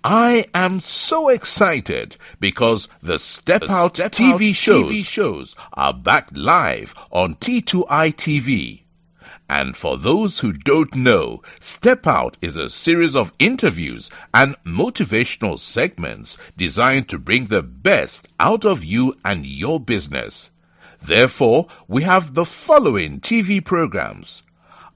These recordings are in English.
I am so excited because the Step Out TV shows are back live on T2i TV. And for those who don't know, Step Out is a series of interviews and motivational segments designed to bring the best out of you and your business. Therefore, we have the following TV programs.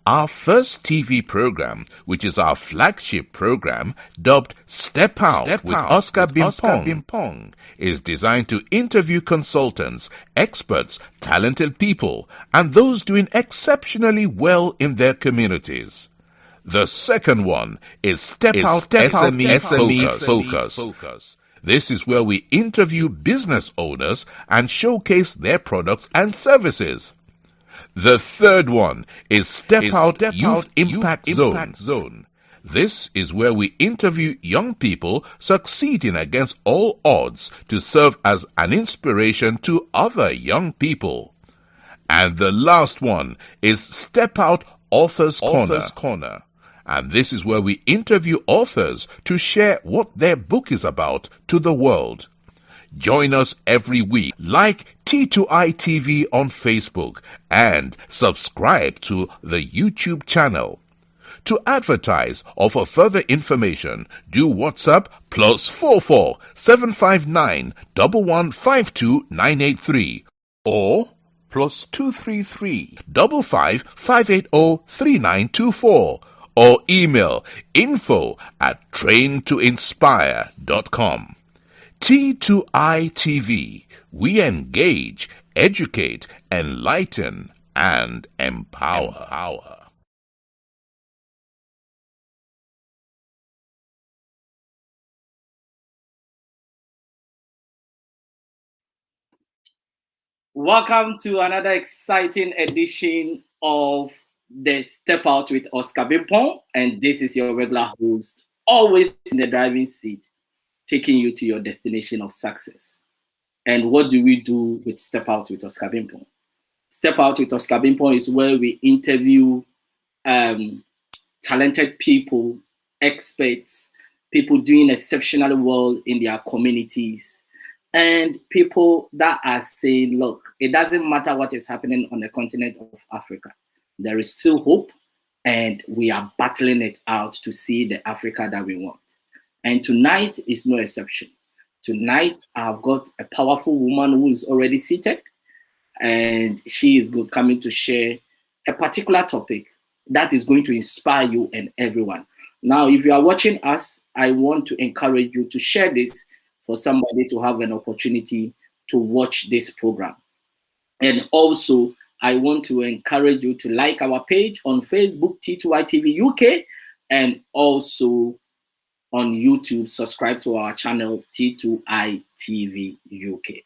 Our first TV program, which is our flagship program, dubbed Step Out with Oscar Bimpong, is designed to interview consultants, experts, talented people, and those doing exceptionally well in their communities. The second one is Step Out SME Focus. This is where we interview business owners and showcase their products and services. The third one is Step Out Youth Impact Zone. This is where we interview young people succeeding against all odds to serve as an inspiration to other young people. And the last one is Step Out Authors Corner. And this is where we interview authors to share what their book is about to the world. Join us every week, like T2i TV on Facebook, and subscribe to the YouTube channel. To advertise or for further information, do WhatsApp +44 759 1152 983 or +233 55 580 3924 or email info@traintoinspire.com. T2i TV, we engage, educate, enlighten, and empower. Welcome to another exciting edition of the Step Out with Oscar Bimpong, and this is your regular host, always in the driving seat, taking you to your destination of success. And what do we do with Step Out with Oscar Bimpong? Step Out with Oscar Bimpong is where we interview talented people, experts, people doing exceptionally well in their communities, and people that are saying, look, it doesn't matter what is happening on the continent of Africa. There is still hope, and we are battling it out to see the Africa that we want. And tonight is no exception. Tonight, I've got a powerful woman who is already seated, and she is coming to share a particular topic that is going to inspire you and everyone. Now, if you are watching us, I want to encourage you to share this for somebody to have an opportunity to watch this program. And also, I want to encourage you to like our page on Facebook, T2i TV UK, and also on YouTube, subscribe to our channel, T2i TV UK.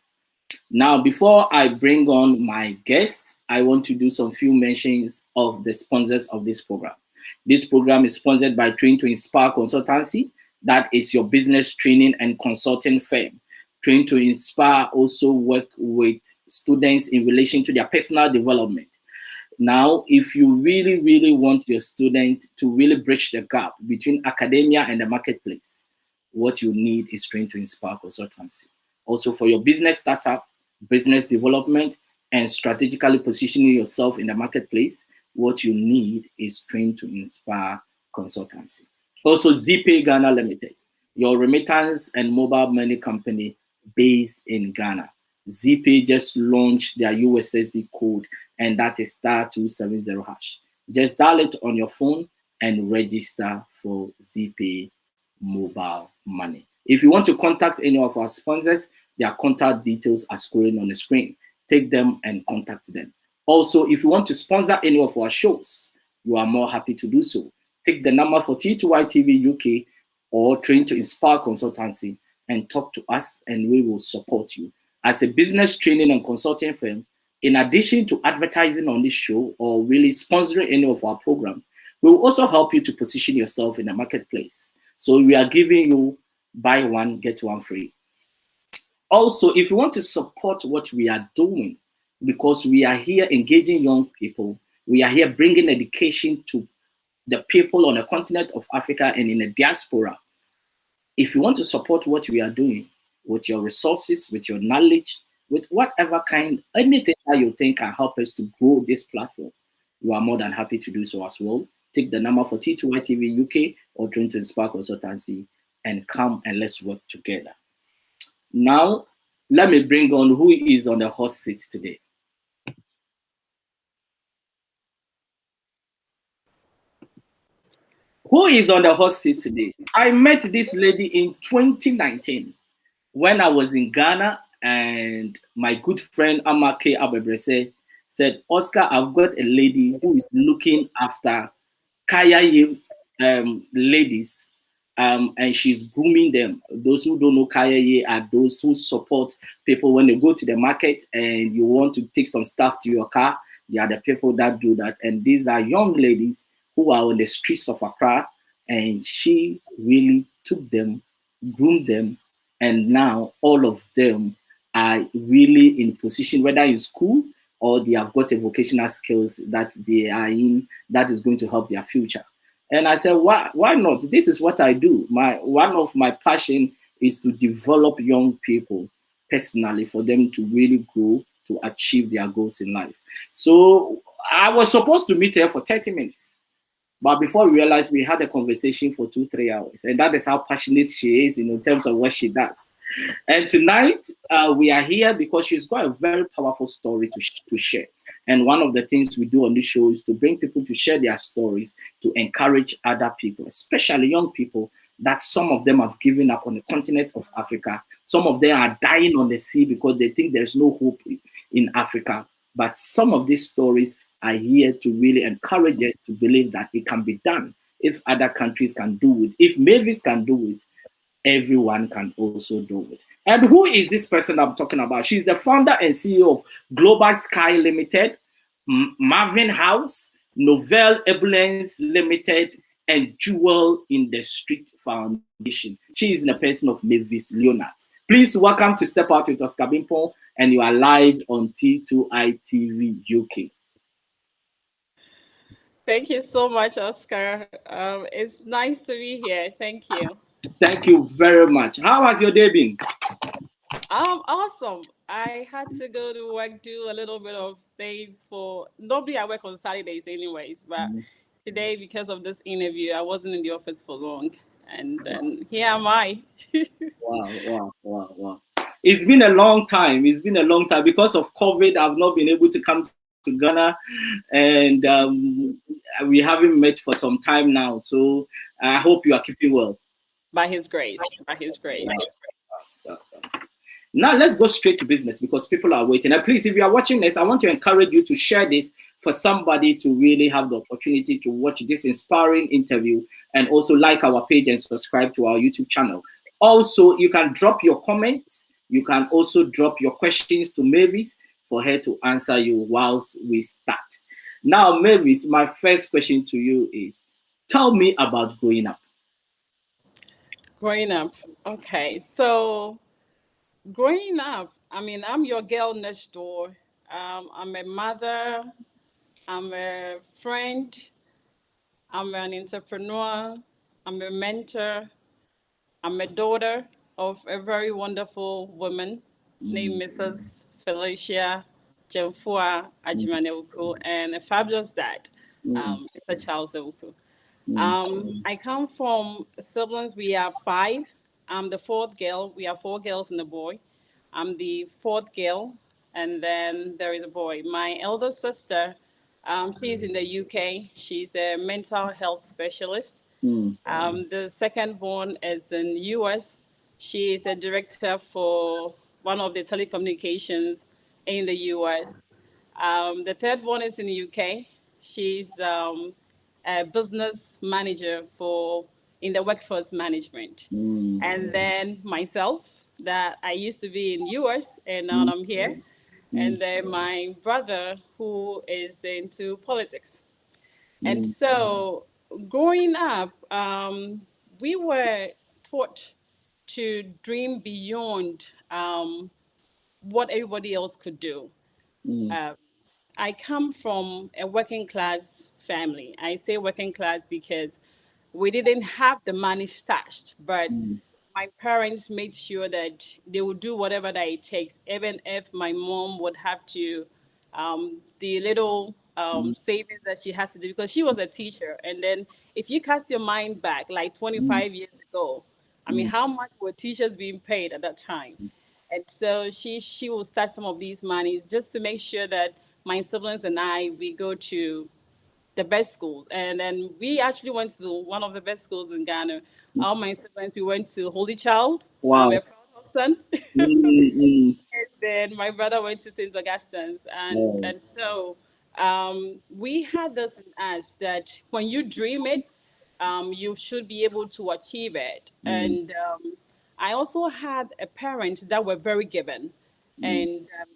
Now, before I bring on my guests, I want to do some few mentions of the sponsors of this program. This program is sponsored by Train to Inspire Consultancy. That is your business training and consulting firm. Train to Inspire also work with students in relation to their personal development. Now, if you really, really want your student to really bridge the gap between academia and the marketplace, what you need is Train to Inspire Consultancy. Also, for your business startup, business development, and strategically positioning yourself in the marketplace, what you need is Train to Inspire Consultancy. Also, ZPay Ghana Limited, your remittance and mobile money company based in Ghana. ZPay just launched their USSD code, and that is *270#. Just dial it on your phone and register for ZPay mobile money. If you want to contact any of our sponsors, their contact details are scrolling on the screen. Take them and contact them. Also, if you want to sponsor any of our shows, you are more happy to do so. Take the number for T2i TV UK or Train to Inspire Consultancy and talk to us, and we will support you. As a business training and consulting firm, in addition to advertising on this show or really sponsoring any of our programs, we will also help you to position yourself in the marketplace. So we are giving you buy one, get one free. Also, if you want to support what we are doing, because we are here engaging young people, we are here bringing education to the people on the continent of Africa and in the diaspora, If you want to support what we are doing with your resources, with your knowledge, with whatever kind, anything that you think can help us to grow this platform, you are more than happy to do so as well. Take the number for T2i TV UK or join to Inspire Consultancy and come and let's work together. Now, let me bring on who is on the hot seat today. Who is on the hot seat today? I met this lady in 2019 when I was in Ghana, and my good friend Amake Abebrese said, Oscar, I've got a lady who is looking after Kaya ladies, and she's grooming them. Those who don't know Kaya are those who support people when they go to the market and you want to take some stuff to your car. They are the people that do that. And these are young ladies who are on the streets of Accra, and she really took them, groomed them, and now all of them are really in position, whether in school or they have got a vocational skills that they are in that is going to help their future. And I said, why not? This is what I do. One of my passion is to develop young people personally for them to really grow to achieve their goals in life. So I was supposed to meet her for 30 minutes. But before we realized, we had a conversation for 2-3 hours. And that is how passionate she is in terms of what she does. And tonight, we are here because she's got a very powerful story to share. And one of the things we do on this show is to bring people to share their stories, to encourage other people, especially young people, that some of them have given up on the continent of Africa. Some of them are dying on the sea because they think there's no hope in Africa. But some of these stories are here to really encourage us to believe that it can be done. If other countries can do it, if Mavis can do it, everyone can also do it. And who is this person I'm talking about? She's the founder and CEO of Global Sky Limited, Marvin House, Novel Ambulance Limited, and Jewel in the Street Foundation. She is in the person of Mavis Leonards. Please welcome to Step Out with Oscar Bimpong, and you are live on T2i TV UK. Thank you so much, Oscar. It's nice to be here. Thank you. Thank you very much. How has your day been? Awesome. I had to go to work, do a little bit of things for. Normally, I work on Saturdays, anyways, but today, because of this interview, I wasn't in the office for long, and then here am I. Wow. It's been a long time. It's been a long time because of COVID. I've not been able to come to Ghana, and we haven't met for some time now. So I hope you are keeping well. By His grace. By His grace. Now let's go straight to business because people are waiting. And please, if you are watching this, I want to encourage you to share this for somebody to really have the opportunity to watch this inspiring interview, and also like our page and subscribe to our YouTube channel. Also, you can drop your comments. You can also drop your questions to Mavis for her to answer you whilst we start. Now, Mavis, my first question to you is, tell me about growing up. Growing up. Okay. So growing up, I mean, I'm your girl next door. I'm a mother. I'm a friend. I'm an entrepreneur. I'm a mentor. I'm a daughter of a very wonderful woman named Mrs. Felicia Jemfua Ajimanewuku, and a fabulous dad, Mr. Charles Ewuku. I come from siblings. We are five. I'm the fourth girl. We are four girls and a boy. I'm the fourth girl, and then there is a boy. My elder sister, she's in the UK. She's a mental health specialist. The second born is in US. She is a director for one of the telecommunications in the US. The third one is in the UK. She's a business manager for in the workforce management. And then myself, that I used to be in US and now I'm here. And then my brother, who is into politics. And so growing up, we were taught to dream beyond what everybody else could do. I come from a working class family. I say working class because we didn't have the money stashed, but my parents made sure that they would do whatever that it takes, even if my mom would have to, the little savings that she has to do, because she was a teacher. And then if you cast your mind back like mm, 25 years ago, I mean, mm, how much were teachers being paid at that time? And so she will start some of these monies just to make sure that my siblings and I, we go to the best schools. And then we actually went to one of the best schools in Ghana. mm. All my siblings, we went to Holy Child. I'm Wow. a proud of son. Mm, mm. And then my brother went to St. Augustine's. And, Oh, and so we had this in us that when you dream it, you should be able to achieve it. mm, And I also had a parent that were very given mm, and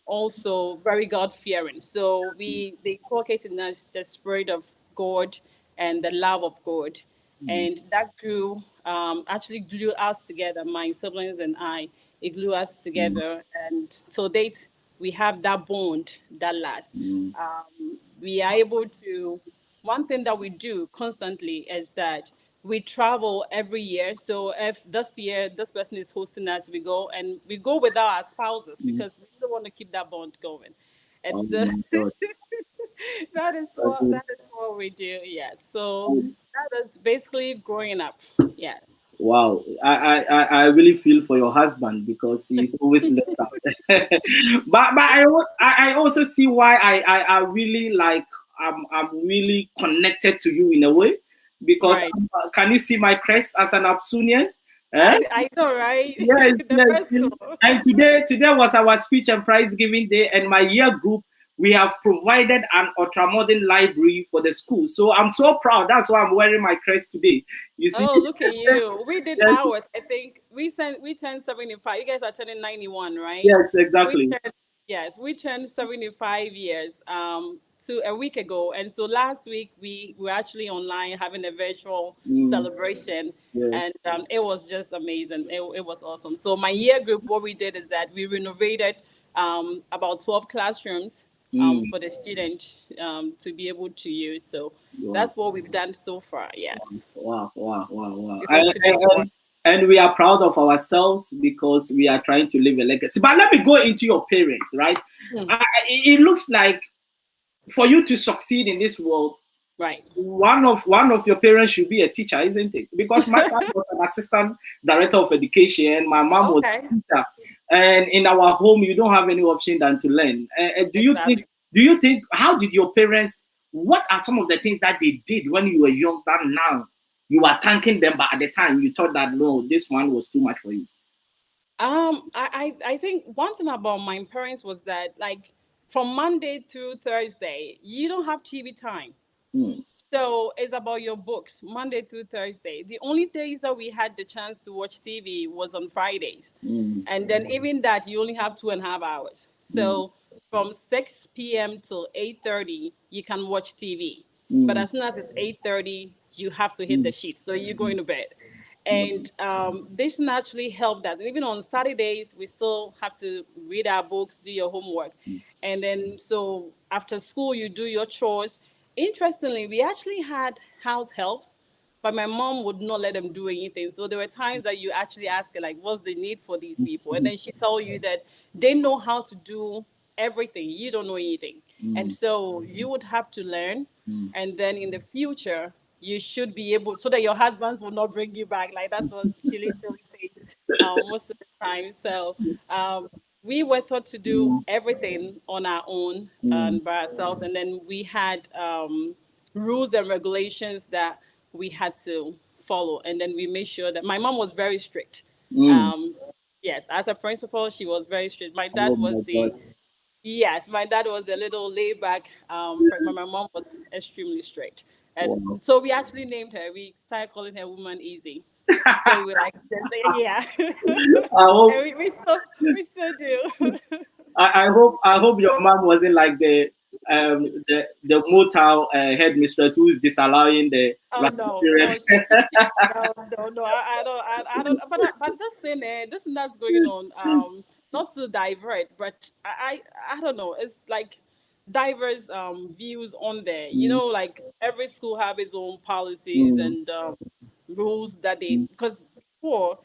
also very God fearing. So they inculcated in us the spirit of God and the love of God, mm, and that grew actually glue us together. My siblings and I, it glue us mm, together, and till date we have that bond that lasts. mm, We are able to. One thing that we do constantly is that we travel every year. So if this year this person is hosting us, we go without our spouses mm. because we still want to keep that bond going. And Oh so my God. that is what we do. Yes. So Okay. that is basically growing up. Yes. Wow, I really feel for your husband because he's always left out. But I also see why I really like I'm really connected to you in a way because Right. can you see my crest as an Absunian? Eh? I know, right? Yes, The yes. best school. And today was our speech and prize giving day, and my year group we have provided an ultramodern library for the school. So I'm so proud. That's why I'm wearing my crest today. You see? Oh, look at you. We did Yes, ours. I think we turned 75. You guys are turning 91, right? yes, We exactly. turned yes, we turned 75 years to a week ago. And so last week we were actually online having a virtual Mm, celebration, yeah. and it was just amazing. It was awesome. So my year group, what we did is that we renovated about 12 classrooms Mm, for the student to be able to use. So wow, that's what we've done so far. Yes. wow, wow, wow, wow. We hope to do more. And we are proud of ourselves because we are trying to leave a legacy. But let me go into your parents, right? Hmm. It looks like for you to succeed in this world, Right. one of your parents should be a teacher, isn't it? Because my dad was an assistant director of education, my mom was Okay. a teacher, and in our home, you don't have any option than to learn. Do you think? Exactly. Do you think? How did your parents? What are some of the things that they did when you were young that now you are thanking them, but at the time you thought that no, this one was too much for you? I think one thing about my parents was that like from Monday through Thursday, you don't have TV time. Mm, So it's about your books, Monday through Thursday. The only days that we had the chance to watch TV was on Fridays. mm, And then even that you only have 2.5 hours. mm, So from 6 p.m. till 8:30, you can watch TV. But mm, as soon as it's 8:30, you have to hit the mm, sheet. So you're going mm, to bed. mm, And this naturally helped us. And even on Saturdays, we still have to read our books, do your homework. And then, so after school, you do your chores. Interestingly, we actually had house helps, but my mom would not let them do anything. So there were times that you actually ask her, like, what's the need for these people? And mm, then she tell you that they know how to do everything. You don't know anything. And mm, so you would have to learn. mm, And then in the future, you should be able so that your husband will not bring you back. Like that's what she literally says most of the time. So we were taught to do mm, everything on our own mm, and by ourselves. And then we had rules and regulations that we had to follow. And then we made sure that my mom was very strict. mm. Um, yes, as a principal, she was very strict. My Oh dad my was God. the Yes, my dad was a little laid back, but my mom was extremely strict. And Wow. so we actually named her. We started calling her Woman Easy. So we were like, yeah, I hope and we still do. I hope your mom wasn't like the motel headmistress who's disallowing the Oh no, racketeering. no, no, no, no. I don't. But this thing, this and that's going on. Not to divert, but I don't know. It's like diverse views on there. Mm, Like every school have its own policies mm, and rules that they mm, because before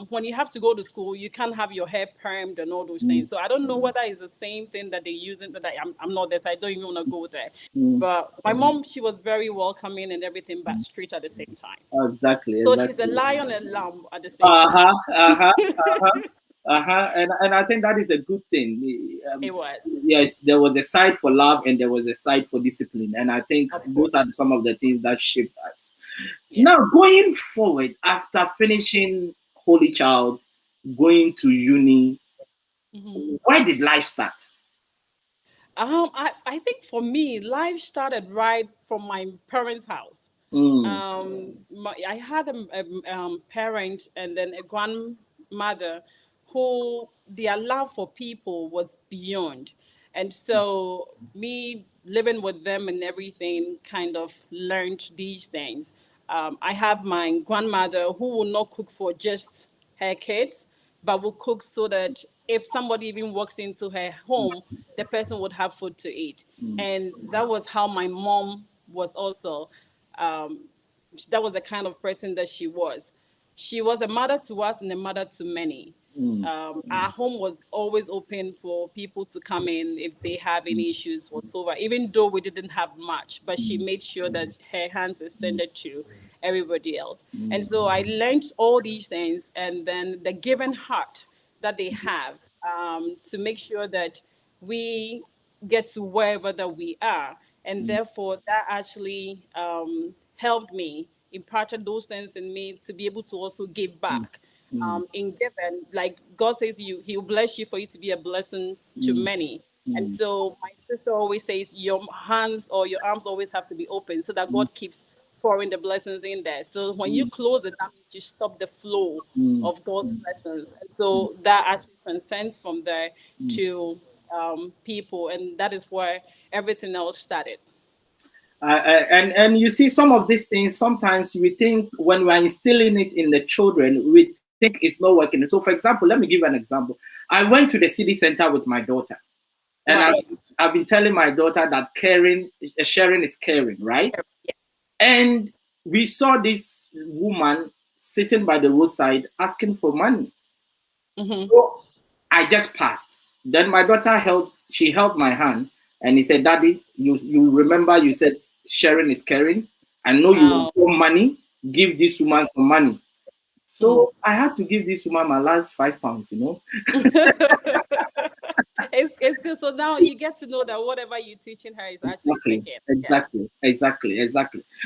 when you have to go to school, you can't have your hair permed and all those things. So I don't know whether it's the same thing that they use it, but I'm not there, so I don't even want to go there. But my mom, she was very welcoming and everything, but strict at the same time. Exactly, So she's a exactly. lion and lamb at the same time. And I think that is a good thing. It was. Yes, there was a side for love and there was a side for discipline, and I think Of those course. are some of the things that shaped us. Yeah. Now, going forward, after finishing Holy Child, going to uni, where did life start? I think for me, life started right from my parents' house. I had a parent and then a grandmother who their love for people was beyond. And so me living with them and everything kind of learned these things. I have my grandmother who will not cook for just her kids, but will cook so that if somebody even walks into her home, the person would have food to eat. And that was how my mom was also. Um, that was the kind of person that she was. She was a mother to us and a mother to many. Our home was always open for people to come in if they have any issues whatsoever, even though we didn't have much, but she made sure that her hands extended to everybody else. And so I learned all these things, and then the given heart that they have, to make sure that we get to wherever that we are. And therefore, that actually helped me, imparted those things in me to be able to also give back. In giving, like God says, He'll bless you for you to be a blessing to many. And so my sister always says, your hands or your arms always have to be open so that God keeps pouring the blessings in there. So when you close it, that means you stop the flow of God's blessings. And so that actually transcends from there to people, and that is where everything else started. And you see some of these things, sometimes we think when we're instilling it in the children, we think it's not working. So for example, let me give an example. I went to the city center with my daughter, and Right. I've been telling my daughter that sharing is caring, right? And we saw this woman sitting by the roadside asking for money. So I just passed. Then my daughter held my hand, and he said, "Daddy, you remember you said sharing is caring. I know you Wow. want money. Give this woman some money." So I had to give this woman my last £5, It's good. So now you get to know that whatever you're teaching her is actually sticking. Yes. Exactly.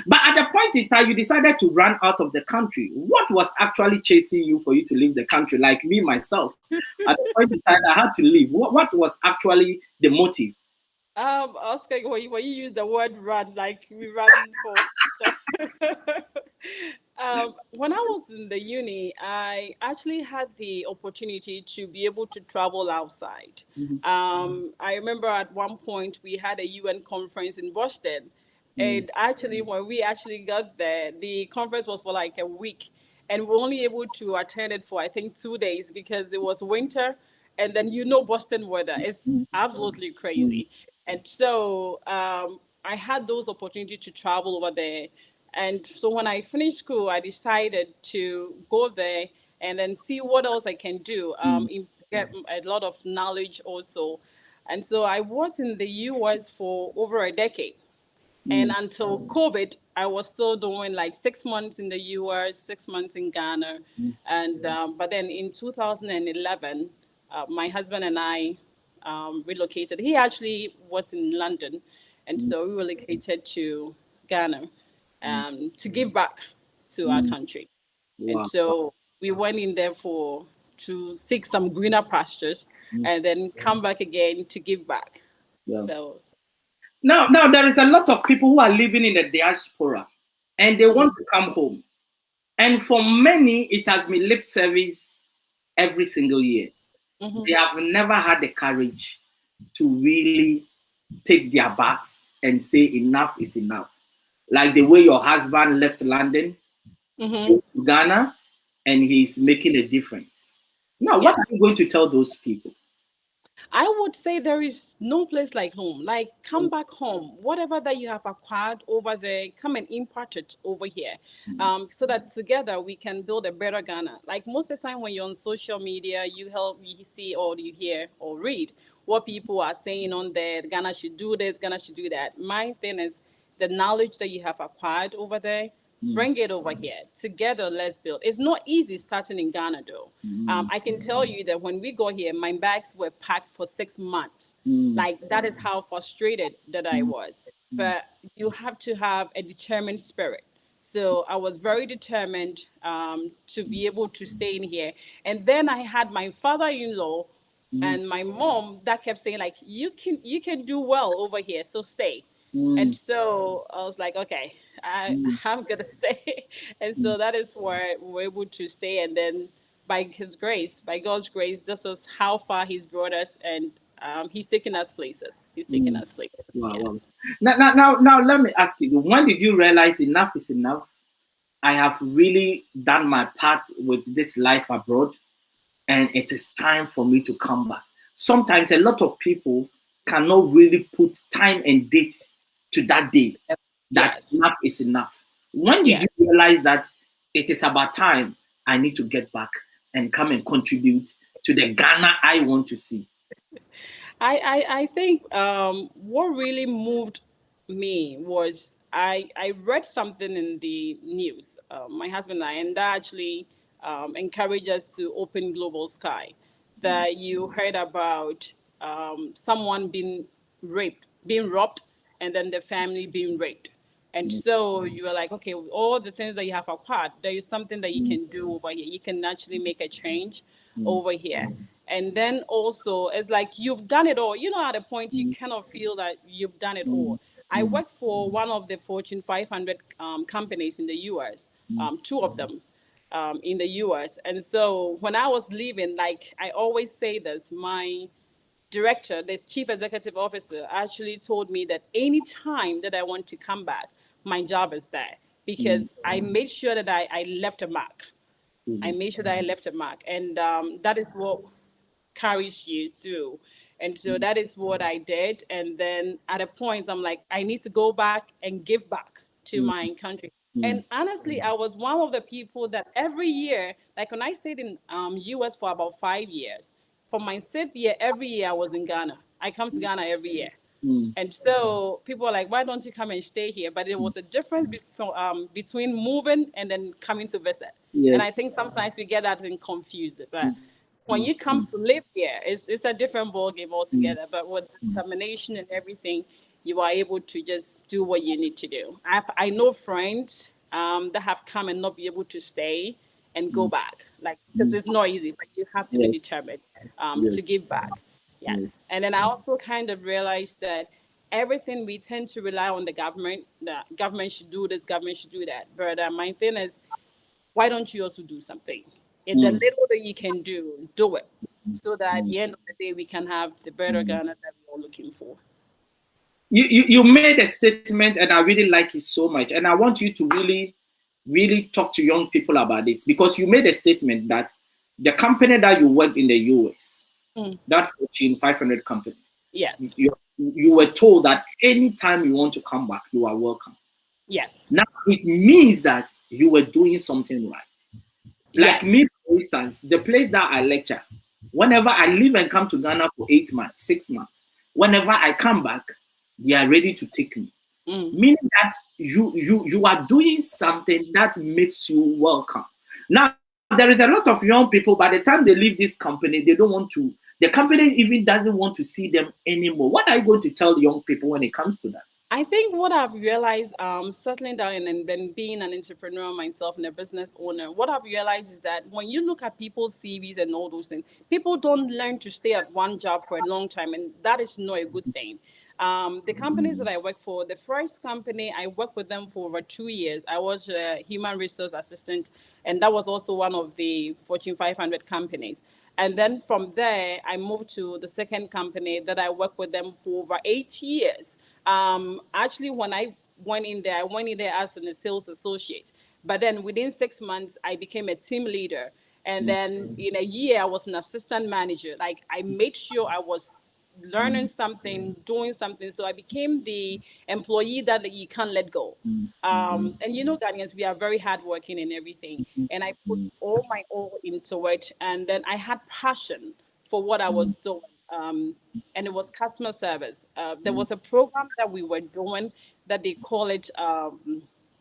But at the point in time, you decided to run out of the country. What was actually chasing you for you to leave the country? Like me, myself, at the point in time, I had to leave. What was actually the motive? Oscar, when you use the word run, like we run for. When I was in the uni, I actually had the opportunity to be able to travel outside. I remember at one point we had a UN conference in Boston, and actually when we actually got there, the conference was for like a week, and we were only able to attend it for I think 2 days because it was winter, and then Boston weather is absolutely crazy. And so I had those opportunities to travel over there. And so when I finished school, I decided to go there and then see what else I can do, get a lot of knowledge also. And so I was in the US for over a decade. And until COVID, I was still doing like 6 months in the US, 6 months in Ghana. And but then in 2011, my husband and I relocated. He actually was in London, and so we relocated to Ghana to give back to our country. And Wow. so we went in there to seek some greener pastures, and then come back again to give back. Yeah. So Now there is a lot of people who are living in the diaspora, and they want to come home. And for many, it has been lip service every single year. They have never had the courage to really take their backs and say enough is enough. Like the way your husband left London to Ghana, and he's making a difference. Now, what are yes. you going to tell those people? I would say there is no place like home. Like, come back home. Whatever that you have acquired over there, come and impart it over here, so that together we can build a better Ghana. Like, most of the time when you're on social media, you see or you hear or read what people are saying on there. Ghana should do this, Ghana should do that. My thing is the knowledge that you have acquired over there, bring it over here. Together, let's build. It's not easy starting in Ghana, though. I can tell you that when we got here, my bags were packed for 6 months. Like, that is how frustrated that I was. But you have to have a determined spirit. So I was very determined to be able to stay in here. And then I had my father-in-law and my mom that kept saying, like, you can do well over here, so stay. And so I was like, okay, I'm gonna stay. And so that is where we're able to stay. And then by his grace, by God's grace, this is how far he's brought us, and he's taking us places. He's taking us places. Wow, wow. Yes. Now, let me ask you: when did you realize enough is enough? I have really done my part with this life abroad, and it is time for me to come back. Sometimes a lot of people cannot really put time and date to that day that Yes. enough is enough. When did you realize that it is about time I need to get back and come and contribute to the Ghana I want to see? I think what really moved me was I read something in the news, my husband and I, and that actually encouraged us to open Global Sky. That you heard about someone being raped, being robbed, and then the family being raped. And so you are like, okay, all the things that you have acquired, there is something that you can do over here. You can actually make a change over here. And then also, it's like you've done it all. You know, at a point, you cannot feel that you've done it all. I work for one of the Fortune 500 companies in the US, two of them in the US. And so when I was leaving, like I always say this, my director, the chief executive officer, actually told me that any time that I want to come back, my job is there because I made sure that I left a mark. I made sure that I left a mark, and that is what carries you through. And so that is what I did. And then at a point, I'm like, I need to go back and give back to my country. And honestly, I was one of the people that every year, like when I stayed in US for about 5 years, for my 6th year, every year I was in Ghana. I come to Ghana every year. And so people are like, why don't you come and stay here? But it was a difference between moving and then coming to visit. And I Yes. think sometimes we get that thing confused. But when you come to live here, it's a different ball game altogether. But with determination and everything, you are able to just do what you need to do. I know friends that have come and not be able to stay and go back, like because it's not easy, but you have to be Yes. determined to Yes. give back. Yes. And then I also kind of realized that everything we tend to rely on the government, that government should do this, government should do that. But my thing is, why don't you also do something? In the little that you can do it. So that at the end of the day, we can have the better Ghana that we're all looking for. You made a statement, and I really like it so much. And I want you to really talk to young people about this, because you made a statement that the company that you work in the US, that Fortune 500 company, Yes. you were told that anytime you want to come back, you are welcome. Yes. Now, it means that you were doing something right. Like Yes. me, for instance, the place that I lecture, whenever I leave and come to Ghana for 8 months, 6 months, whenever I come back, they are ready to take me. Meaning that you are doing something that makes you welcome. Now, there is a lot of young people, by the time they leave this company, they don't want to, the company even doesn't want to see them anymore. What are you going to tell young people when it comes to that? I think what I've realized, settling down and then being an entrepreneur myself and a business owner, what I've realized is that when you look at people's CVs and all those things, people don't learn to stay at one job for a long time, and that is not a good thing. The companies that I work for, the first company, I worked with them for over 2 years. I was a human resource assistant, and that was also one of the Fortune 500 companies. And then from there, I moved to the second company that I worked with them for over 8 years. Actually, when I went in there as a sales associate. But then within 6 months, I became a team leader. And then in a year, I was an assistant manager. Like I made sure I was learning something, doing something. So I became the employee that you can't let go. And you know, Ghanaians, we are very hardworking and everything. And I put all my all into it. And then I had passion for what I was doing. And it was customer service. There was a program that we were doing that they call it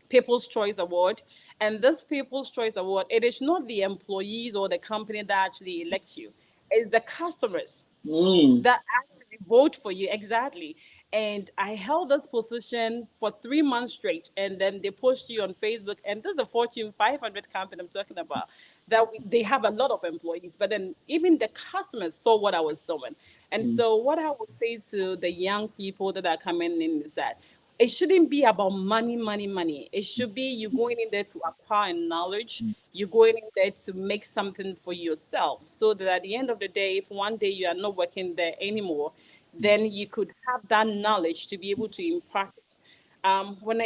People's Choice Award. And this People's Choice Award, it is not the employees or the company that actually elect you. It's the customers that actually vote for you. Exactly. And I held this position for 3 months straight, and then they post you on Facebook. And this is a Fortune 500 company I'm talking about. They have a lot of employees, but then even the customers saw what I was doing. And so, what I would say to the young people that are coming in is that it shouldn't be about money, money, money. It should be you going in there to acquire knowledge. You're going in there to make something for yourself, so that at the end of the day, if one day you are not working there anymore, then you could have that knowledge to be able to impart it.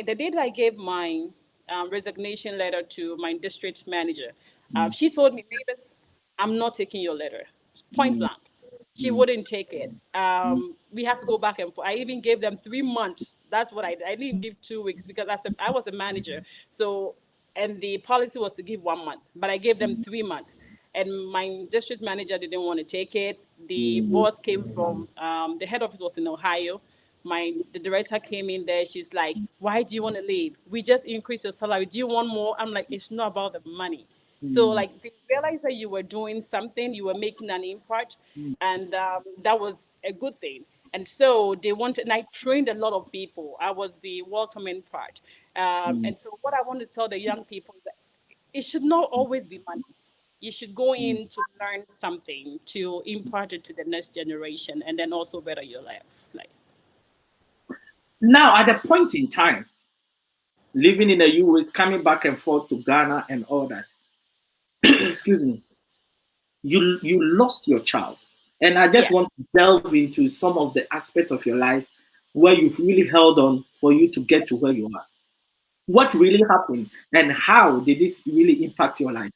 The day that I gave my resignation letter to my district manager, she told me, Mavis, I'm not taking your letter, point blank. She wouldn't take it. We have to go back and forth. I even gave them 3 months. That's what I didn't give 2 weeks because I was a manager. So, and the policy was to give 1 month, but I gave them 3 months. And my district manager didn't want to take it. The boss came from, the head office was in Ohio. The director came in there. She's like, why do you want to leave? We just increased your salary. Do you want more? I'm like, it's not about the money. So like they realized that you were doing something, you were making an impact, and that was a good thing. And so they wanted, and I trained a lot of people. I was the welcoming part. And so what I want to tell the young people is that it should not always be money. You should go in to learn something to impart it to the next generation, and then also better your life. Now, at a point in time, living in the US, coming back and forth to Ghana and all that, excuse me, you lost your child. And I just Yeah. want to delve into some of the aspects of your life where you've really held on for you to get to where you are. What really happened and how did this really impact your life?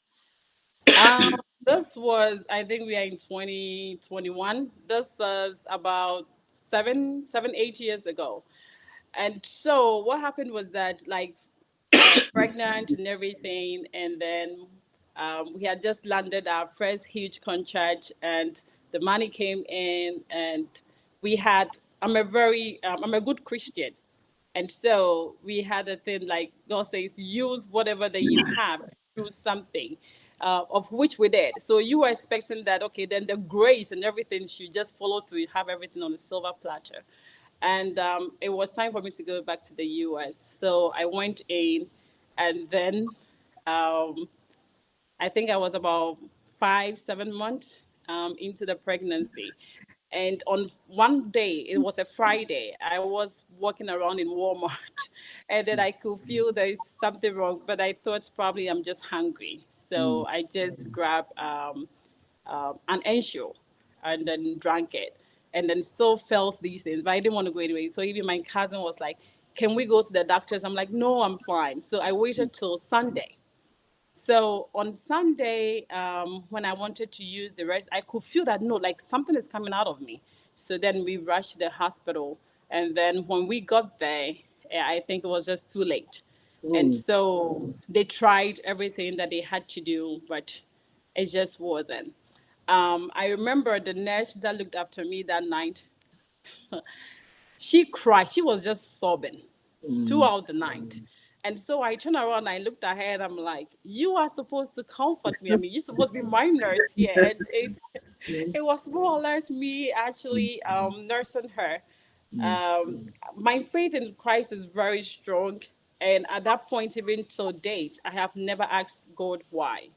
Um, this was, I think we are in 2021. This was about 8 years ago. And so what happened was that, like, I was pregnant and everything, and then we had just landed our first huge contract, and the money came in, and we had. I'm a good Christian, and so we had a thing like God says, use whatever that you have to do something, of which we did. So you were expecting that, okay, then the grace and everything should just follow through, have everything on a silver platter. And it was time for me to go back to the US. So I went in, and then um, I think I was about 5, 7 months into the pregnancy. And on one day, it was a Friday, I was walking around in Walmart and then I could feel there's something wrong, but I thought probably I'm just hungry. So I just grabbed an ensure and then drank it and then still felt these things, but I didn't want to go anyway. So even my cousin was like, can we go to the doctors? I'm like, no, I'm fine. So I waited till Sunday. So on Sunday, when I wanted to use the rest, I could feel that no, like something is coming out of me. So then we rushed to the hospital. And then when we got there, I think it was just too late. And so they tried everything that they had to do, but it just wasn't. I remember the nurse that looked after me that night, she cried. She was just sobbing throughout the night. And so I turned around, I looked at her, and I'm like, you are supposed to comfort me. I mean, you're supposed to be my nurse here. And it was more or less me actually nursing her. Um, my faith in Christ is very strong. And at that point, even till date, I have never asked God why.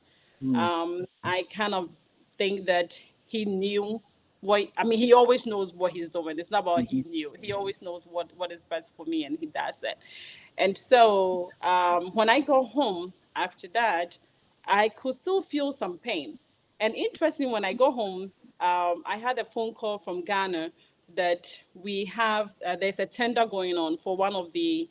I kind of think that he knew what, I mean, he always knows what he's doing. It's not about he knew. He always knows what is best for me, and he does it. And so when I go home after that, I could still feel some pain. And interesting, when I go home, I had a phone call from Ghana that we have, there's a tender going on for one of the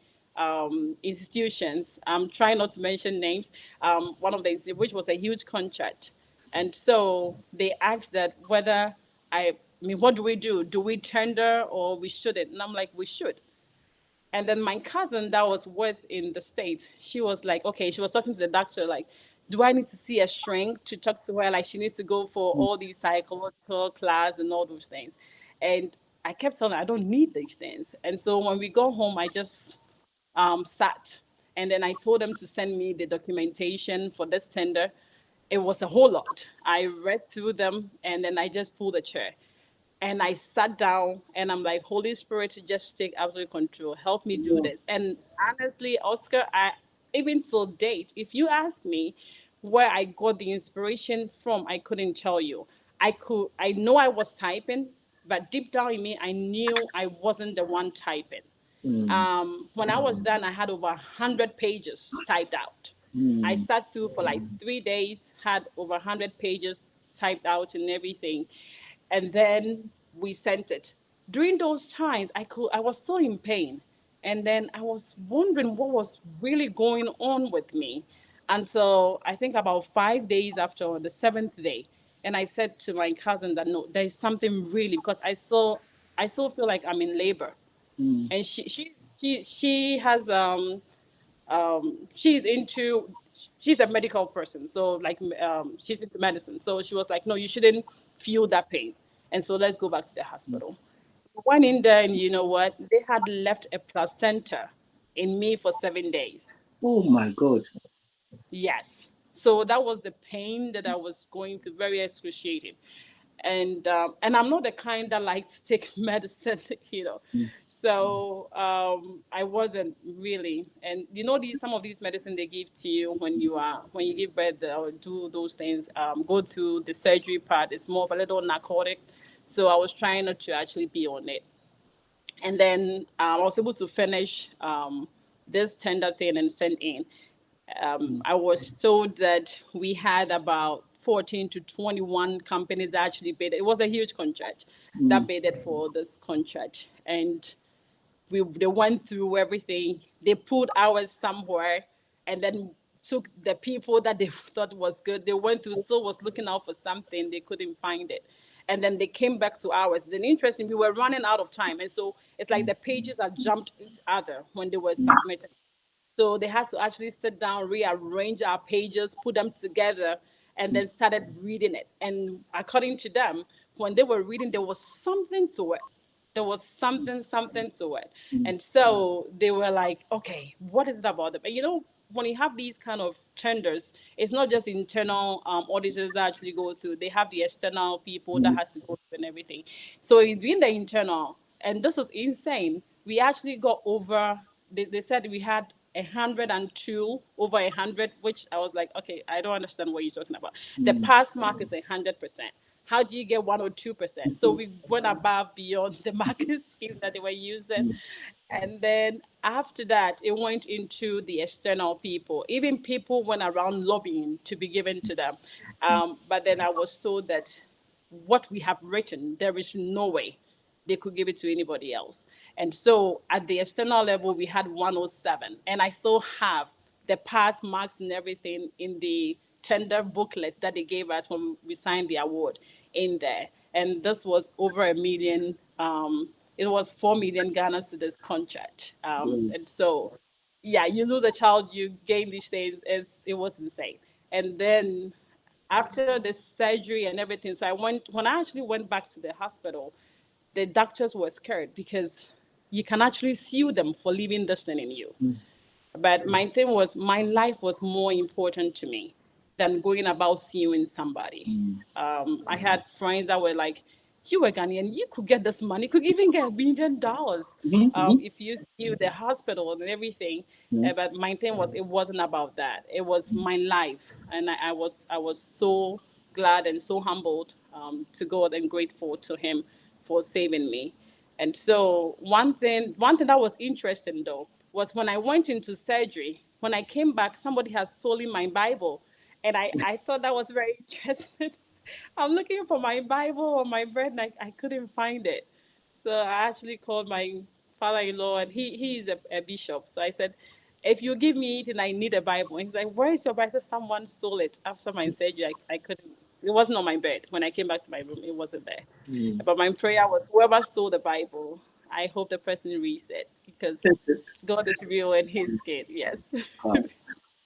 institutions. I'm trying not to mention names. One of the, which was a huge contract. And so they asked that whether I I mean, what do we do? Do we tender or we shouldn't? And I'm like, we should. And then my cousin that was with in the States, she was like, okay, she was talking to the doctor, like, do I need to see a shrink to talk to her? Like, she needs to go for all these psychological class and all those things. And I kept telling her, I don't need these things. And so when we go home, I just sat. And then I told them to send me the documentation for this tender. It was a whole lot. I read through them and then I just pulled a chair. And I sat down and I'm like, Holy Spirit, just take absolute control. Help me do this. And honestly, Oscar, I even till date, if you ask me where I got the inspiration from, I couldn't tell you. I know I was typing, but deep down in me, I knew I wasn't the one typing. When I was done, I had over 100 pages typed out. I sat through for like 3 days, had over 100 pages typed out and everything. And then we sent it. During those times, I was still in pain. And then I was wondering what was really going on with me until I think about 5 days after the seventh day. And I said to my cousin that no, there's something really because I still feel like I'm in labor. And she has she's into she's a medical person, so like she's into medicine, so she was like, no, you shouldn't feel that pain, and so let's go back to the hospital. Went in there, and you know what, they had left a placenta in me for 7 days. Oh my God. Yes. So that was the pain that I was going through, very excruciating. And I'm not the kind that likes to take medicine, you know. So I wasn't really. And you know, these some of these medicine they give to you when you give birth or do those things, go through the surgery part. It's more of a little narcotic. So I was trying not to actually be on it. And then I was able to finish this tender thing and send in. I was told that we had about 14 to 21 companies that actually bid. It was a huge contract that bidded for this contract. And they went through everything. They pulled ours somewhere and then took the people that they thought was good. They went through, still was looking out for something. They couldn't find it. And then they came back to ours. Then interesting, we were running out of time. And so it's like the pages are jumped each other when they were submitted. So they had to actually sit down, rearrange our pages, put them together, and then started reading it. And according to them, when they were reading, there was something to it. There was something to it. And so they were like, okay, what is it about them? And you know, when you have these kind of tenders, it's not just internal auditors that actually go through. They have the external people that has to go through and everything. So it's been the internal, and this is insane. We actually got over. They said we had 102 over 100, which I was like, okay, I don't understand what you're talking about. The pass mark is 100%. How do you get 102%? So we went above beyond the market scheme that they were using. And then after that, it went into the external people. Even people went around lobbying to be given to them. But then I was told that what we have written, there is no way they could give it to anybody else. And so at the external level, we had 107. And I still have the pass marks and everything in the tender booklet that they gave us when we signed the award in there. And this was over a million. It was 4 million Ghana to this contract. And so, yeah, you lose a child, you gain these things. It was insane. And then after the surgery and everything, so when I actually went back to the hospital, the doctors were scared because you can actually sue them for leaving this thing in you. But my thing was, my life was more important to me than going about suing somebody. I had friends that were like, you were Ghanaian, you could get this money, could even get $1 million if you sue the hospital and everything. But my thing was, it wasn't about that. It was my life, and I was so glad and so humbled to God and grateful to Him for saving me. And so one thing that was interesting though was when I went into surgery, when I came back, somebody had stolen my Bible. And I thought that was very interesting. I'm looking for my Bible or my bread and I couldn't find it. So I actually called my father-in-law and he's a bishop. So I said, if you give me anything, I need a Bible. And he's like, where is your Bible? I said, someone stole it after my surgery. I couldn't. It wasn't on my bed. When I came back to my room, it wasn't there. But my prayer was, whoever stole the Bible, I hope the person reads it, because God is real and He's scared. Yes.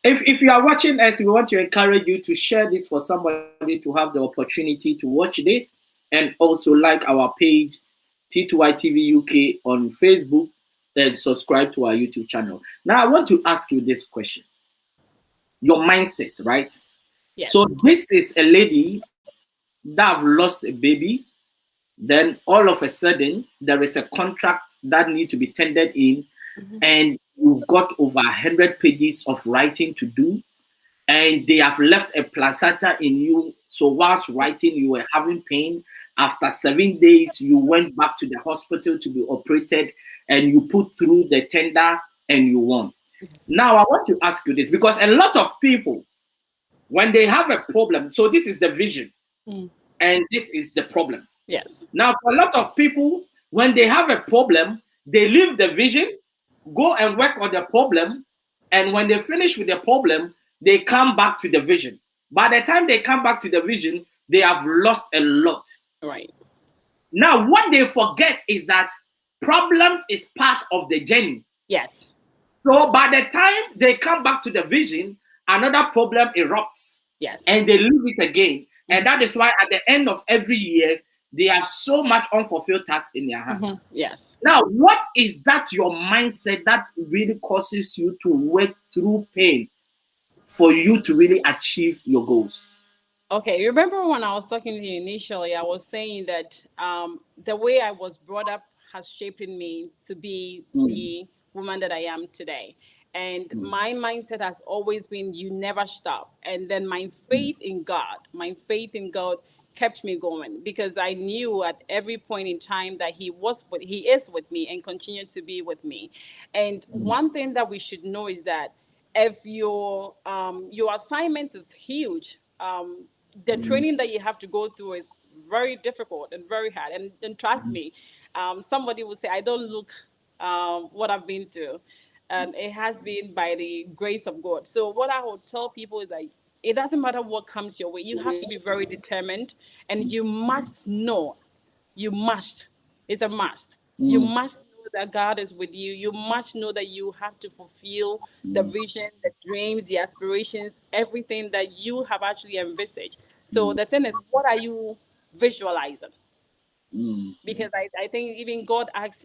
If you are watching us, we want to encourage you to share this for somebody to have the opportunity to watch this, and also like our page T2i TV UK on Facebook, and subscribe to our YouTube channel. Now I want to ask you this question. Your mindset, right? Yes. So this is a lady that have lost a baby. Then all of a sudden there is a contract that need to be tendered in, and you've got over 100 pages of writing to do, and they have left a placenta in you. So whilst writing, you were having pain. After 7 days, you went back to the hospital to be operated, and you put through the tender and you won. Yes. Now I want to ask you this, because a lot of people, when they have a problem, so this is the vision and this is the problem. Yes. Now, for a lot of people, when they have a problem, they leave the vision, go and work on the problem, and when they finish with the problem, they come back to the vision. By the time they come back to the vision, they have lost a lot. Right. Now, what they forget is that problems is part of the journey. Yes. So by the time they come back to the vision, another problem erupts. Yes. And they lose it again. And that is why at the end of every year, they have so much unfulfilled tasks in their hands. Yes. Now, what is that your mindset that really causes you to work through pain for you to really achieve your goals? Okay, remember when I was talking to you initially, I was saying that the way I was brought up has shaped me to be the woman that I am today. And my mindset has always been, you never stop. And then my faith in God kept me going, because I knew at every point in time that He is with me and continued to be with me. And one thing that we should know is that if your assignment is huge, the training that you have to go through is very difficult and very hard. And trust me, somebody will say, I don't look what I've been through. And it has been by the grace of God. So what I would tell people is that it doesn't matter what comes your way. You have to be very determined, and you must know. You must. It's a must. You must know that God is with you. You must know that you have to fulfill the vision, the dreams, the aspirations, everything that you have actually envisaged. So the thing is, what are you visualizing? Because I think even God asks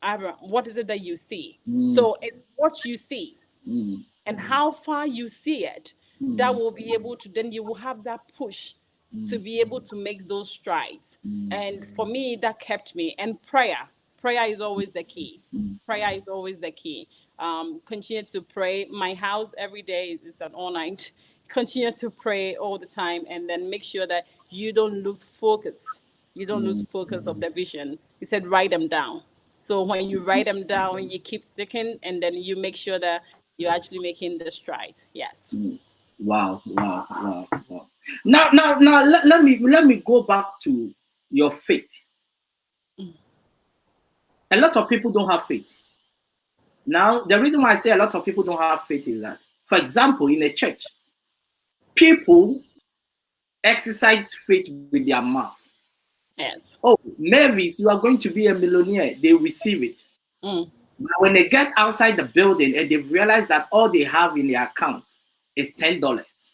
Abraham, what is it that you see? So it's what you see and how far you see it that will be able to, then you will have that push to be able to make those strides. And for me, that kept me. And prayer is always the key. Prayer is always the key. Continue to pray. My house every day is an all night. Continue to pray all the time, and then make sure that you don't lose focus. You don't lose focus of the vision. He said, write them down. So when you write them down, you keep sticking, and then you make sure that you're actually making the strides. Yes. Wow. Now, let me go back to your faith. A lot of people don't have faith. Now, the reason why I say a lot of people don't have faith is that, for example, in a church, people exercise faith with their mouth. Yes. Oh, Mavis, you are going to be a millionaire. They receive it. But when they get outside the building and they've realized that all they have in their account is $10,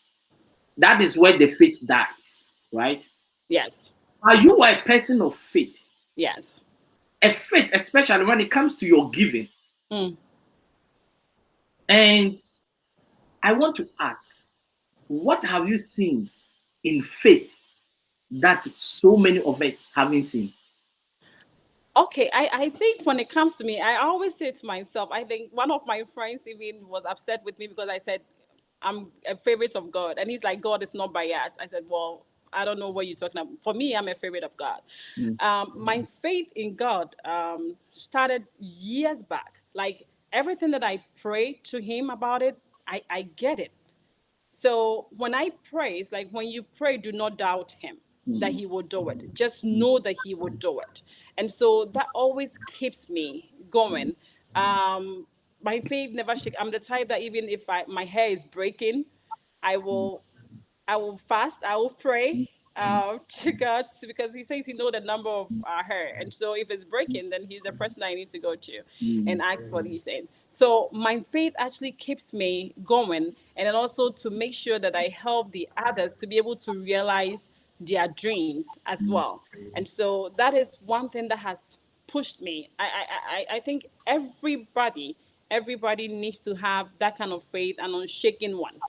that is where the faith dies, right? Yes. Are you a person of faith? Yes. A faith, especially when it comes to your giving. And I want to ask, what have you seen in faith that so many of us haven't seen? Okay, I think when it comes to me, I always say to myself, I think one of my friends even was upset with me because I said, I'm a favorite of God. And he's like, God is not biased. I said, well, I don't know what you're talking about. For me, I'm a favorite of God. My faith in God started years back. Like everything that I prayed to Him about it, I get it. So when I pray, it's like when you pray, do not doubt Him that He will do it. Just know that He will do it. And so that always keeps me going. My faith never shakes. I'm the type that even if my hair is breaking, I will I will fast, I will pray to God because He says He know the number of our hair, and so if it's breaking, then He's the person I need to go to and ask for these things. So my faith actually keeps me going, and then also to make sure that I help the others to be able to realize their dreams as well. And so that is one thing that has pushed me. I think everybody needs to have that kind of faith, an unshaken one,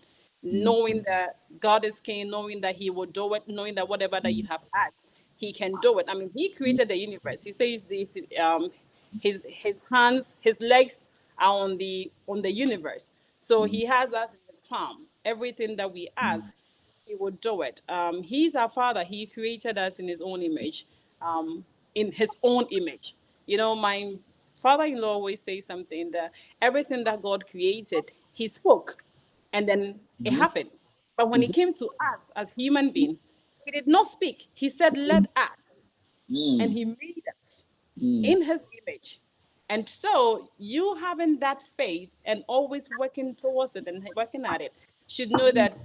knowing that God is king, knowing that He will do it, knowing that whatever that you have asked, He can do it. I mean, He created the universe. He says this, His hands, His legs are on the universe. So He has us in His palm. Everything that we ask, He will do it. He's our Father. He created us in His own image, in His own image. You know, my father-in-law always says something that everything that God created, He spoke, and then it happened. But when it came to us as human beings, He did not speak. He said, "Let us," and He made us in His image. And so, you having that faith and always working towards it and working at it should know that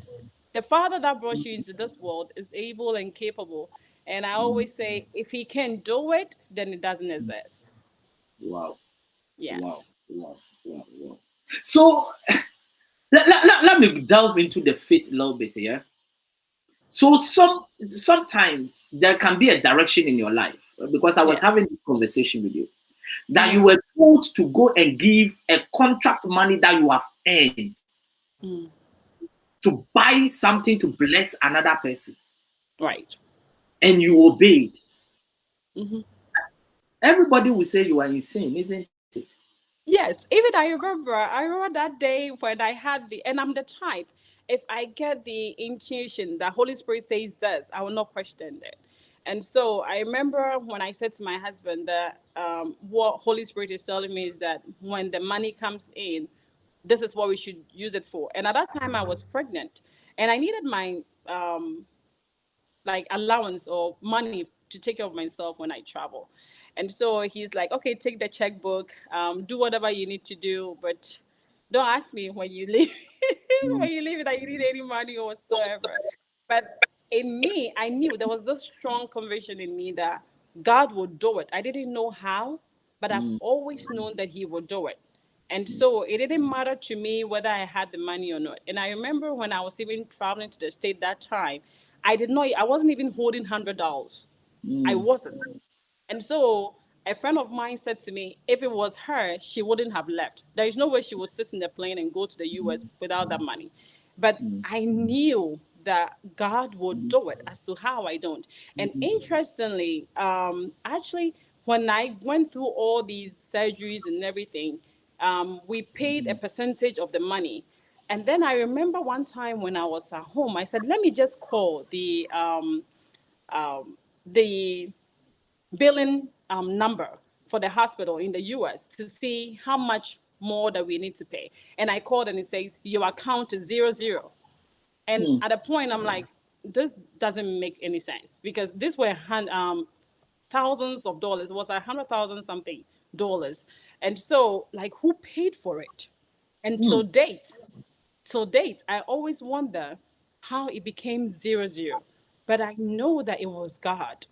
the Father that brought you into this world is able and capable. And I always say, if He can do it, then it doesn't exist. Wow. Wow. Yes. Wow. Wow. Wow. So let me delve into the faith a little bit here. So sometimes there can be a direction in your life, because I was Yeah. having this conversation with you that you were told to go and give a contract money that you have earned to buy something to bless another person, Right. and you obeyed. Everybody will say you are insane, isn't it? Yes, even I remember that day when I had and I'm the type, if I get the intuition that Holy Spirit says this, I will not question it. And so I remember when I said to my husband that what Holy Spirit is telling me is that when the money comes in, this is what we should use it for. And at that time I was pregnant and I needed my like allowance or money to take care of myself when I travel. And so he's like, okay, take the checkbook, do whatever you need to do, but don't ask me when you leave when you leave that you need any money or whatsoever. But in me, I knew there was this strong conviction in me that God would do it. I didn't know how, but I've always known that He would do it. And so it didn't matter to me whether I had the money or not. And I remember when I was even traveling to the state that time, I wasn't even holding $100. I wasn't. And so a friend of mine said to me, if it was her, she wouldn't have left. There is no way she would sit in the plane and go to the US without that money. But I knew that God would do it. As to how, I don't. And interestingly, actually, when I went through all these surgeries and everything, we paid a percentage of the money. And then I remember one time when I was at home, I said, let me just call the billing number for the hospital in the US to see how much more that we need to pay. And I called and it says, your account is 00. And at a point, I'm like, this doesn't make any sense because these were thousands of dollars. It was 100,000 something dollars. And so, like, who paid for it? And till date, I always wonder how it became 00. But I know that it was God.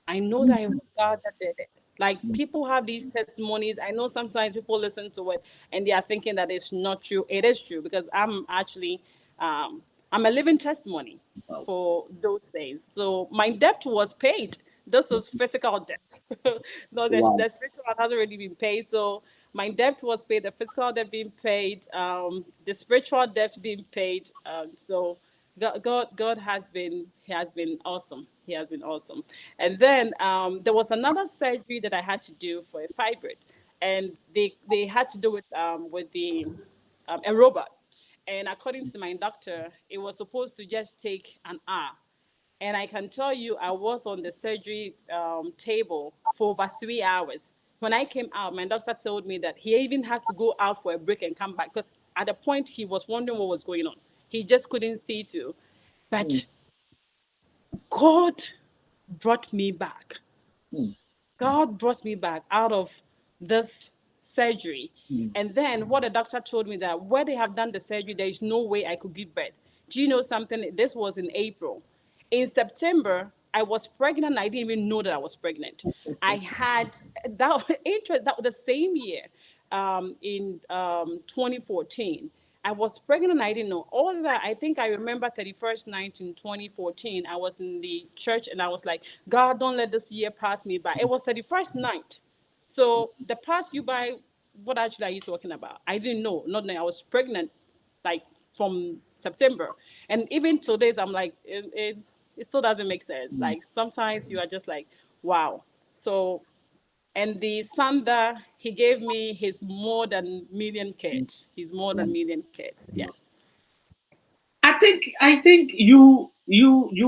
I know that it was God that did it. Like people have these testimonies. I know sometimes people listen to it and they are thinking that it's not true. It is true because I'm actually I'm a living testimony Wow. for those days. So my debt was paid. This is physical debt. No, Wow. the spiritual one has already been paid. So my debt was paid, the physical debt being paid, the spiritual debt being paid. So God He has been awesome. He has been awesome. And then there was another surgery that I had to do for a fibroid, and they had to do it with the a robot. And according to my doctor, it was supposed to just take an hour. And I can tell you, I was on the surgery table for over 3 hours. When I came out, my doctor told me that he even had to go out for a break and come back because at the point he was wondering what was going on. He just couldn't see through. But God brought me back. God brought me back out of this surgery. And then what the doctor told me that where they have done the surgery, there is no way I could give birth. Do you know something? This was in April. In September, I was pregnant. I didn't even know that I was pregnant. I had that interest that the same year, in 2014. I was pregnant and I didn't know. All that, I think I remember 31st night in 2014. I was in the church and I was like, God, don't let this year pass me by. It was 31st night. So the pass you by, what actually are you talking about? I didn't know. Not knowing I was pregnant, like from September. And even till days, I'm like, it still doesn't make sense. Like sometimes you are just like, wow. So, and the son that he gave me, his more than million kids. He's more than million kids. Yes. I think you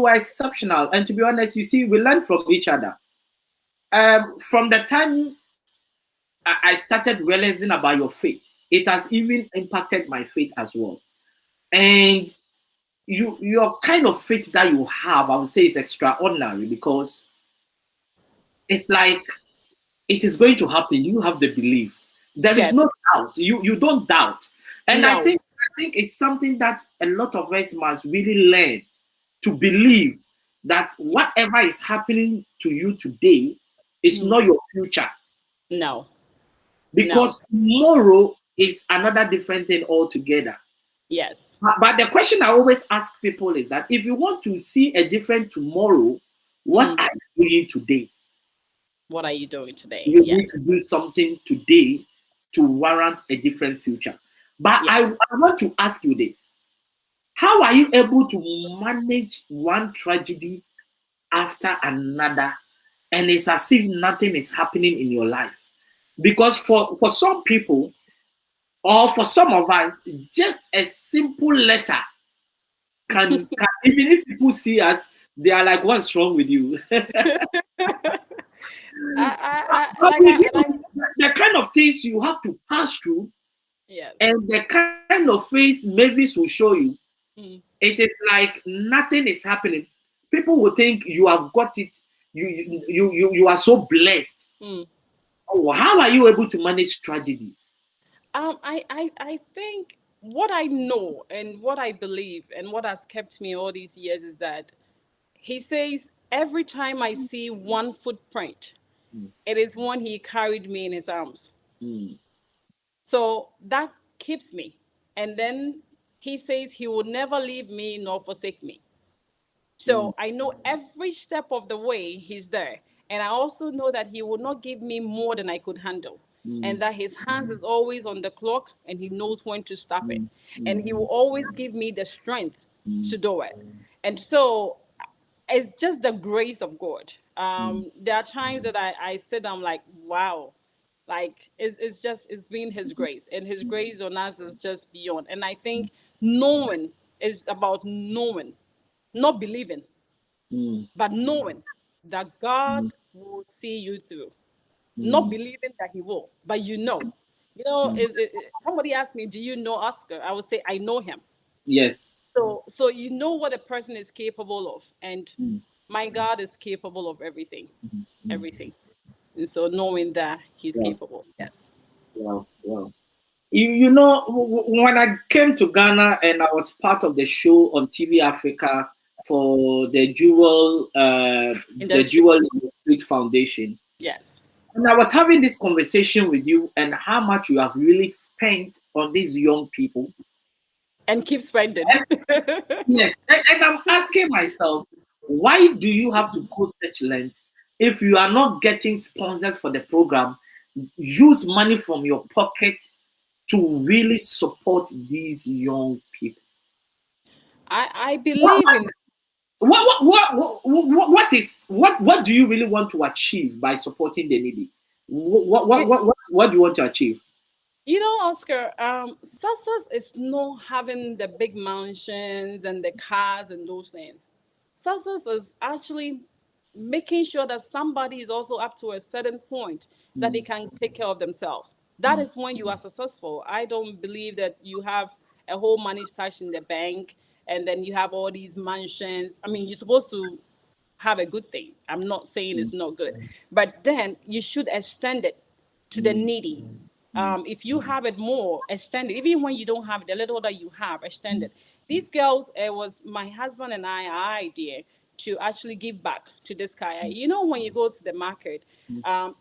are exceptional, and to be honest, you see, we learn from each other. From the time I started realizing about your faith, it has even impacted my faith as well. And your kind of faith that you have, I would say, is extraordinary because it's like it is going to happen. You have the belief. There is Yes. no doubt. You don't doubt. And No. I think it's something that a lot of us must really learn to believe that whatever is happening to you today is not your future. No. Because tomorrow is another different thing altogether. Yes. But the question I always ask people is that if you want to see a different tomorrow, what are you doing today? What are you doing today? You Yes. need to do something today to warrant a different future. But Yes. I want to ask you this. How are you able to manage one tragedy after another, and it's as if nothing is happening in your life? Because for some people, or for some of us, just a simple letter can even if people see us, they are like, "What's wrong with you?" The kind of things you have to pass through, Yes. and the kind of face Mavis will show you, it is like nothing is happening. People will think you have got it. You are so blessed. Oh, how are you able to manage tragedies? I think what I know and what I believe and what has kept me all these years is that he says every time I see one footprint, it is one he carried me in his arms. So that keeps me. And then he says he will never leave me nor forsake me. So I know every step of the way he's there. And I also know that he will not give me more than I could handle. And that his hands is always on the clock and he knows when to stop it. And he will always give me the strength to do it. And so it's just the grace of God. There are times that I sit, I'm like, wow, like it's been his grace, and his grace on us is just beyond. And I think knowing is about knowing, not believing, but knowing that God will see you through. Not believing that he will, but you know. Somebody asked me, do you know Oscar? I would say, I know him. Yes. So you know what a person is capable of, and my God is capable of everything, everything. And so knowing that he's Yeah. capable, yes. Wow. Wow. You know, when I came to Ghana and I was part of the show on TV Africa for the Industry, Jewel Street Foundation, yes. and I was having this conversation with you and how much you have really spent on these young people. And keep spending. Yes, and I'm asking myself, why do you have to go such length if you are not getting sponsors for the program? Use money from your pocket to really support these young people. I What believe in what do you really want to achieve by supporting the needy? What do you want to achieve? Oscar, success is not having the big mansions and the cars and those things. Success is actually making sure that somebody is also up to a certain point that they can take care of themselves. That is when you are successful. I don't believe that you have a whole money stashed in the bank and then you have all these mansions. I mean, you're supposed to have a good thing. I'm not saying it's not good, but then you should extend it to the needy. If you have it more, extend it. Even when you don't have it, the little that you have, extend it. these girls, it was my husband and I, our idea to actually give back to this kaya. You know, when you go to the market,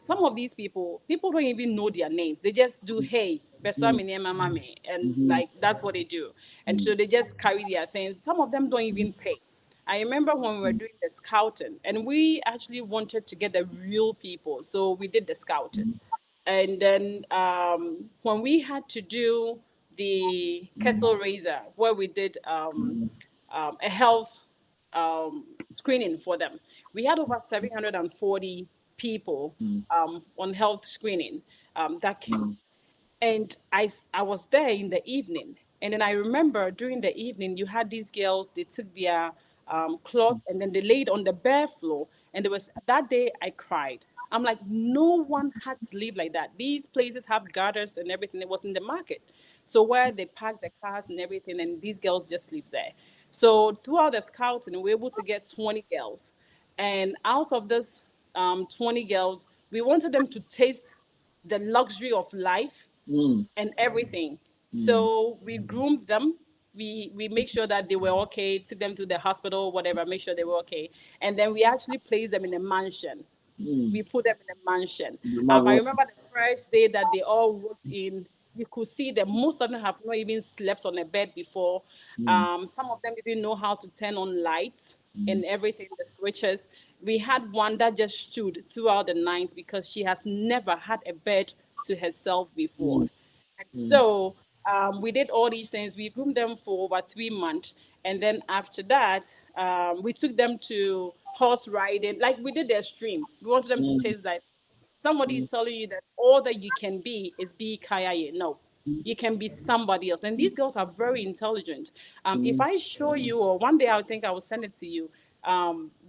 some of these people don't even know their names. They just do, hey, and like that's what they do. And so they just carry their things. Some of them don't even pay. I remember when we were doing the scouting, and we actually wanted to get the real people, so we did the scouting. And then when we had to do the kettle raiser, where we did a health screening for them, we had over 740 people on health screening that came. And I was there in the evening. And then I remember during the evening, you had these girls, they took their cloth and then they laid on the bare floor. And there was that day I cried. I'm like, no one had to live like that. These places have gutters and everything. It was in the market. So where they park the cars and everything, and these girls just live there. So throughout the scouting, we were able to get 20 girls. And out of this 20 girls, we wanted them to taste the luxury of life and everything. So we groomed them. We make sure that they were okay, took them to the hospital, whatever, make sure they were okay. And then we actually placed them in a mansion. We put them in a mansion. I remember the first day that they all walked in, you could see that most of them have not even slept on a bed before. Some of them didn't know how to turn on lights and everything, the switches. We had one that just stood throughout the night because she has never had a bed to herself before. And so we did all these things. We groomed them for over 3 months. And then after that, we took them to horse riding. Like we did their stream. We wanted them to taste that. Somebody is telling you that all that you can be is be Kayaye. No, you can be somebody else. And these girls are very intelligent. If I show you, or one day I think I will send it to you,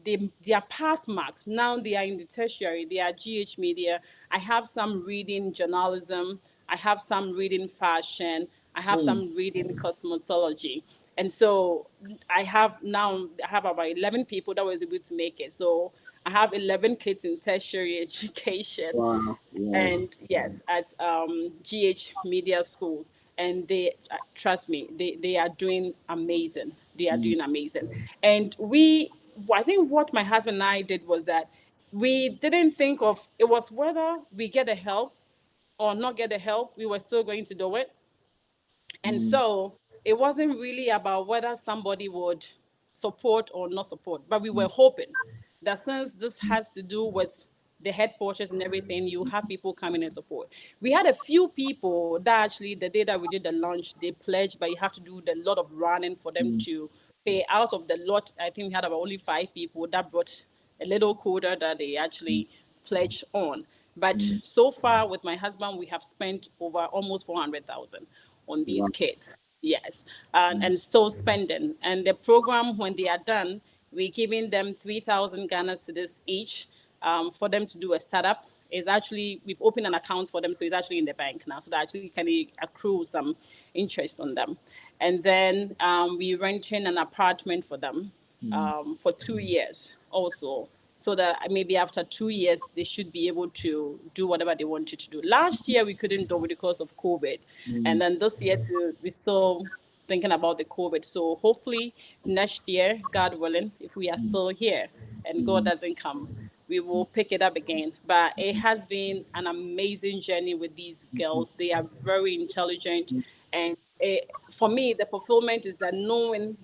their pass marks. Now they are in the tertiary. They are GH Media. I have some reading journalism. I have some reading fashion. I have some reading cosmetology. And so I have about 11 people that was able to make it. So I have 11 kids in tertiary education. Wow. Yeah. And yes, at GH Media Schools. And they, trust me, they are doing amazing. They are doing amazing. And I think what my husband and I did was that we didn't think of, it was whether we get the help or not get the help, we were still going to do it. And so it wasn't really about whether somebody would support or not support, but we were hoping that since this has to do with the headquarters and everything, you have people coming and support. We had a few people that actually, the day that we did the launch, they pledged, but you have to do a lot of running for them to pay. Out of the lot, I think we had about only 5 people that brought a little quota that they actually pledged on. But so far, with my husband, we have spent over almost 400,000 on these Wow. kids. Yes, and still spending. And the program, when they are done, we're giving them 3,000 Ghana cedis each for them to do a startup. Is actually, we've opened an account for them, so it's actually in the bank now, so that actually can accrue some interest on them. And then we're renting an apartment for them for 2 years also, so that maybe after 2 years they should be able to do whatever they wanted to do. Last year we couldn't do it because of COVID, and then this year too we're still thinking about the COVID. So hopefully next year, God willing, if we are still here and God doesn't come, we will pick it up again. But it has been an amazing journey with these girls. They are very intelligent, and for me, the fulfillment is that knowing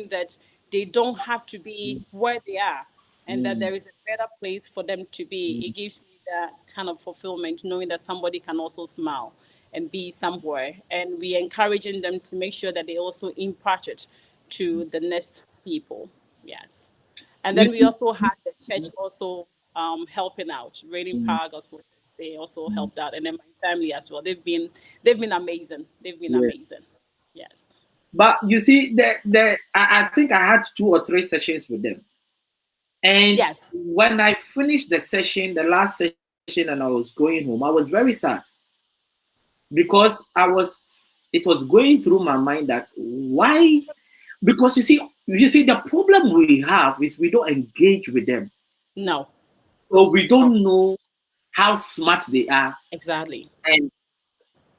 that they don't have to be where they are, and that there is a better place for them to be. It gives me that kind of fulfillment, knowing that somebody can also smile and be somewhere. And we encouraging them to make sure that they also impart it to the next people. Yes. And You then we see, also had the church also helping out, Raining Power Gospel Church. They also helped out, and then my family as well. They've been amazing. They've been yeah. amazing. Yes. But you see, I think I had 2 or 3 sessions with them. And Yes. when I finished the session, the last session, and I was going home, I was very sad because it was going through my mind that why? Because you see, the problem we have is we don't engage with them, No. or we No. don't know how smart they are, Exactly. and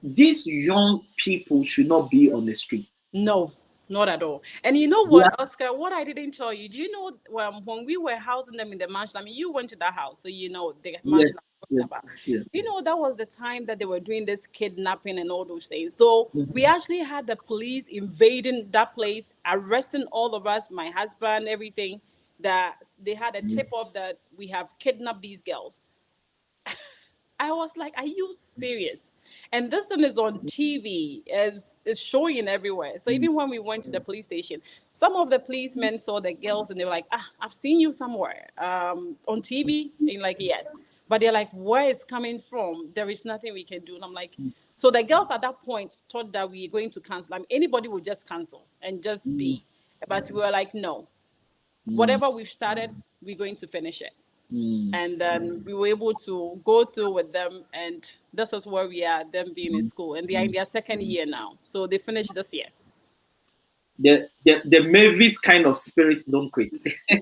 these young people should not be on the street. No. Not at all. And you know Yeah. what, Oscar, what I didn't tell you, do you know when we were housing them in the mansion, I mean, you went to that house, so you know the Yes. mansion I'm Yes. talking about. Yes. You know, that was the time that they were doing this kidnapping and all those things. So we actually had the police invading that place, arresting all of us, my husband, everything, that they had a tip off that we have kidnapped these girls. I was like, are you serious? And this one is on TV, it's showing everywhere. So even when we went to the police station, some of the policemen saw the girls and they were like, I've seen you somewhere on TV. And like, yes. But they're like, where it's coming from? There is nothing we can do. And I'm like, so the girls at that point thought that we were going to cancel. I mean, anybody would just cancel and just be. But we were like, no, whatever we've started, we're going to finish it. And then we were able to go through with them, and this is where we are, them being in school, and they are in their second year now, so they finished this year. The Mavis kind of spirits don't quit. You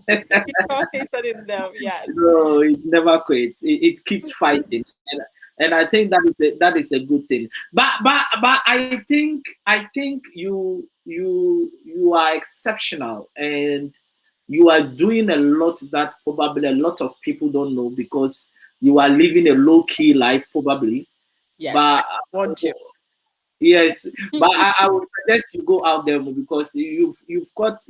always said in them, yes. No, it never quits. It keeps fighting, and I think that is a good thing. But I think you are exceptional, and you are doing a lot that probably a lot of people don't know, because you are living a low key life probably. Yes, But I want you. yes, but I would suggest you go out there more, because you've got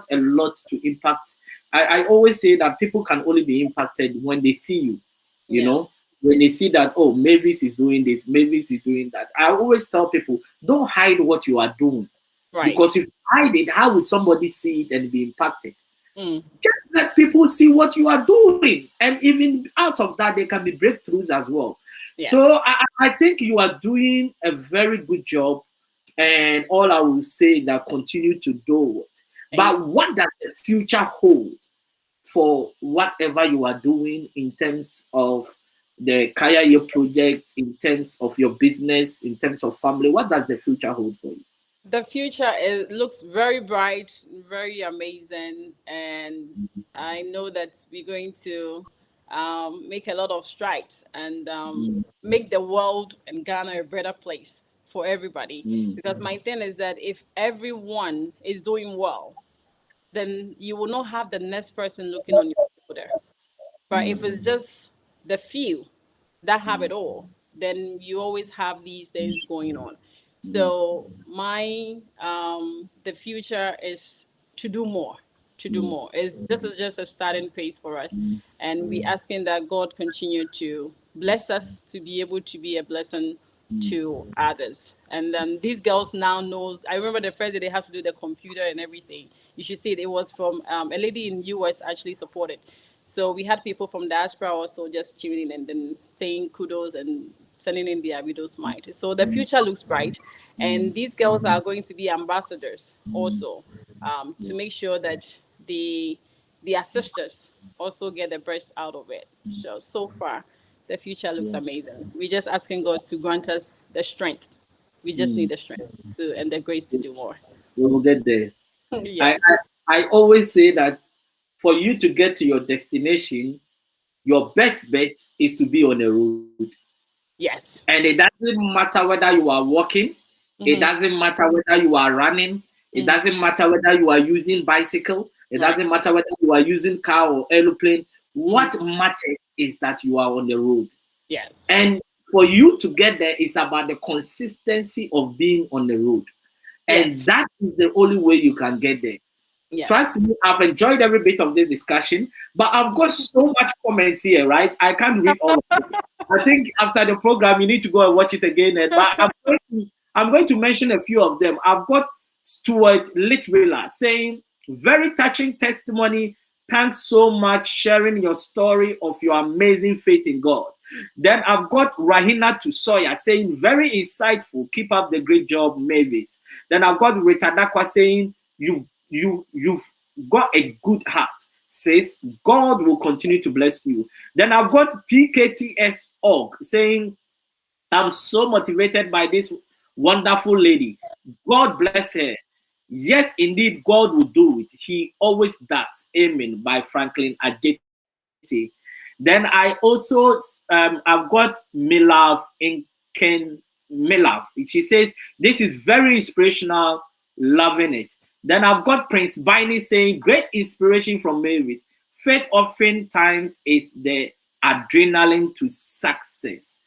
a lot to impact. I always say that people can only be impacted when they see you, you Yeah. know, when they see that, oh, Mavis is doing this, Mavis is doing that. I always tell people, don't hide what you are doing, Right. because if you hide it, how will somebody see it and be impacted? Mm. Just let people see what you are doing, and even out of that, there can be breakthroughs as well. Yes. So I think you are doing a very good job, and all I will say is that continue to do it. But what does the future hold for whatever you are doing in terms of the Kaya Year project, in terms of your business, in terms of family? What does the future hold for you? The future looks very bright, very amazing, and I know that we're going to make a lot of strides and make the world and Ghana a better place for everybody. Because my thing is that if everyone is doing well, then you will not have the next person looking on your shoulder. But if it's just the few that have it all, then you always have these things going on. So my the future is to do more, to do more. Is this is just a starting place for us, and we asking that God continue to bless us to be able to be a blessing to others. And these girls now knows. I remember the first day they have to do the computer and everything. You should see it. It was from a lady in US actually supported. So we had people from diaspora also just tuning in and then saying kudos and sending in their video smite. So the future looks bright, and these girls are going to be ambassadors also, to make sure that their sisters also get the best out of it. So far, the future looks amazing. We're just asking God to grant us the strength. We just need the strength to and the grace to do more. We will get there. I, Yes. I always say that for you to get to your destination, your best bet is to be on the road. Yes. And it doesn't matter whether you are walking, it doesn't matter whether you are running, it doesn't matter whether you are using bicycle, it doesn't matter whether you are using car or aeroplane. What matters is that you are on the road. Yes. And for you to get there, it's about the consistency of being on the road. And Yes. that is the only way you can get there. Yes. Trust me, I've enjoyed every bit of this discussion, but I've got so much comments here, right? I can't read all of it. I think after the program, you need to go and watch it again. But I'm going to mention a few of them. I've got Stuart Litwiller saying, very touching testimony. Thanks so much sharing your story of your amazing faith in God. Then I've got Rahina Tusoya saying, very insightful. Keep up the great job, Mavis. Then I've got Rita Dakwa saying, you've got a good heart. Says God will continue to bless you. Then I've got PKTS org saying, I'm so motivated by this wonderful lady. God bless her. Yes, indeed, God will do it. He always does. Amen. By Franklin Ajeti. Then I also I've got Milav in Ken Milav. She says, this is very inspirational. Loving it. Then I've got Prince Biney saying, great inspiration from Mavis. Faith oftentimes is the adrenaline to success.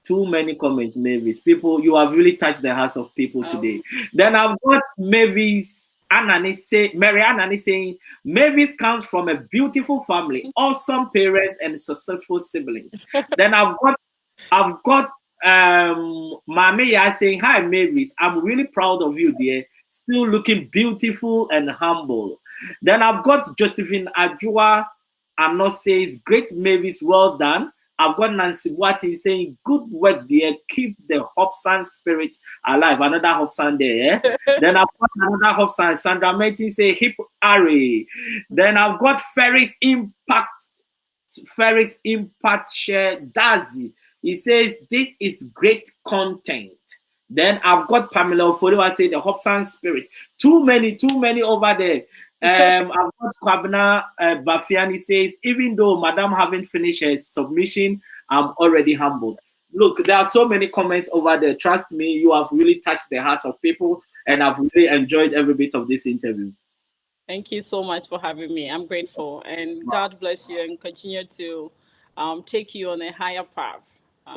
Too many comments, Mavis. People, you have really touched the hearts of people today. Then I've got Mavis Mary Anani saying, Mavis comes from a beautiful family, awesome parents, and successful siblings. Then I've got Mamiya saying, hi Mavis, I'm really proud of you, dear. Still looking beautiful and humble. Then I've got Josephine Ajua Ano says, great Mavis, well done. I've got Nancy Wati saying, good work, dear. Keep the Hobson spirit alive. Another Hobson there. Then I've got another Hobson. Sandra Metin say, hip Ari. Then I've got Ferris Impact Share Dazi. He says, this is great content. Then I've got Pamela Oforiwa say the Hobson spirit. Too many over there. I've got Kwabna Bafiani says, even though Madam haven't finished her submission, I'm already humbled. Look, there are so many comments over there. Trust me, you have really touched the hearts of people, and I've really enjoyed every bit of this interview. Thank you so much for having me. I'm grateful, and God bless you and continue to take you on a higher path.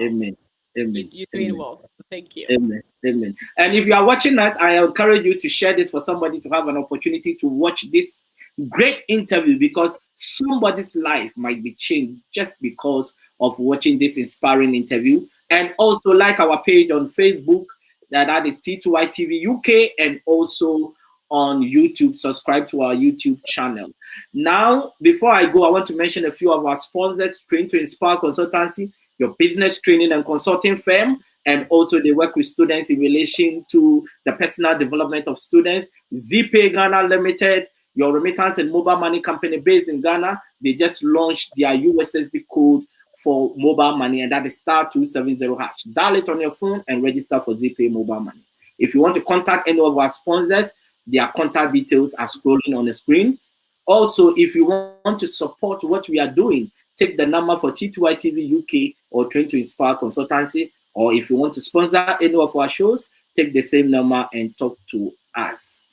Amen. Amen. You're doing well. Thank you. Amen. Amen. And if you are watching us, I encourage you to share this for somebody to have an opportunity to watch this great interview, because somebody's life might be changed just because of watching this inspiring interview. And also like our page on Facebook, that is T2i TV UK, and also on YouTube. Subscribe to our YouTube channel. Now, before I go, I want to mention a few of our sponsors: Train to Inspire Consultancy, your business training and consulting firm, and also they work with students in relation to the personal development of students. ZPay Ghana Limited, your remittance and mobile money company based in Ghana. They just launched their USSD code for mobile money, and that is *270#. Dial it on your phone and register for ZPay mobile money. If you want to contact any of our sponsors, their contact details are scrolling on the screen. Also, if you want to support what we are doing, take the number for T2i TV UK or Train to Inspire Consultancy. Or if you want to sponsor any of our shows, take the same number and talk to us.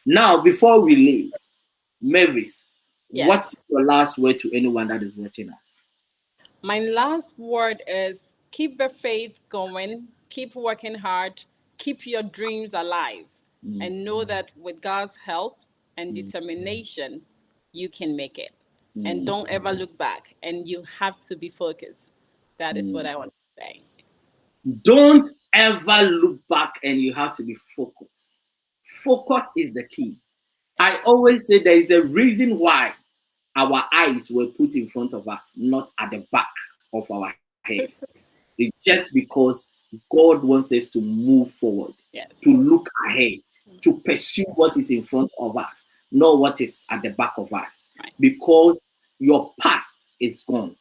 Now, before we leave, Mavis, Yes. What is your last word to anyone that is watching us? My last word is keep the faith going, keep working hard, keep your dreams alive, and know that with God's help and determination, you can make it. And don't ever look back, and you have to be focused. That is what I want to say. Don't ever look back, and you have to be focused. Focus is the key. I always say there is a reason why our eyes were put in front of us, not at the back of our head. It's just because God wants us to move forward, to look ahead, to pursue what is in front of us, not what is at the back of us. Because your past is gone.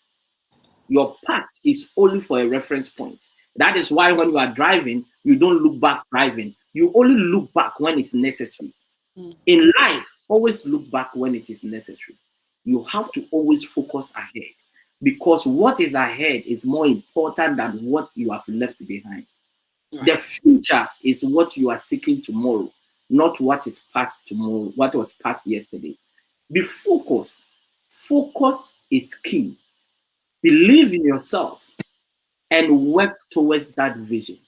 Your past is only for a reference point. That is why when you are driving, you don't look back driving. You only look back when it's necessary. In life, always look back when it is necessary. You have to always focus ahead, because what is ahead is more important than what you have left behind. The future is what you are seeking tomorrow, not what is past tomorrow, what was past yesterday. Be focused. Focus is key. Believe in yourself and work towards that vision.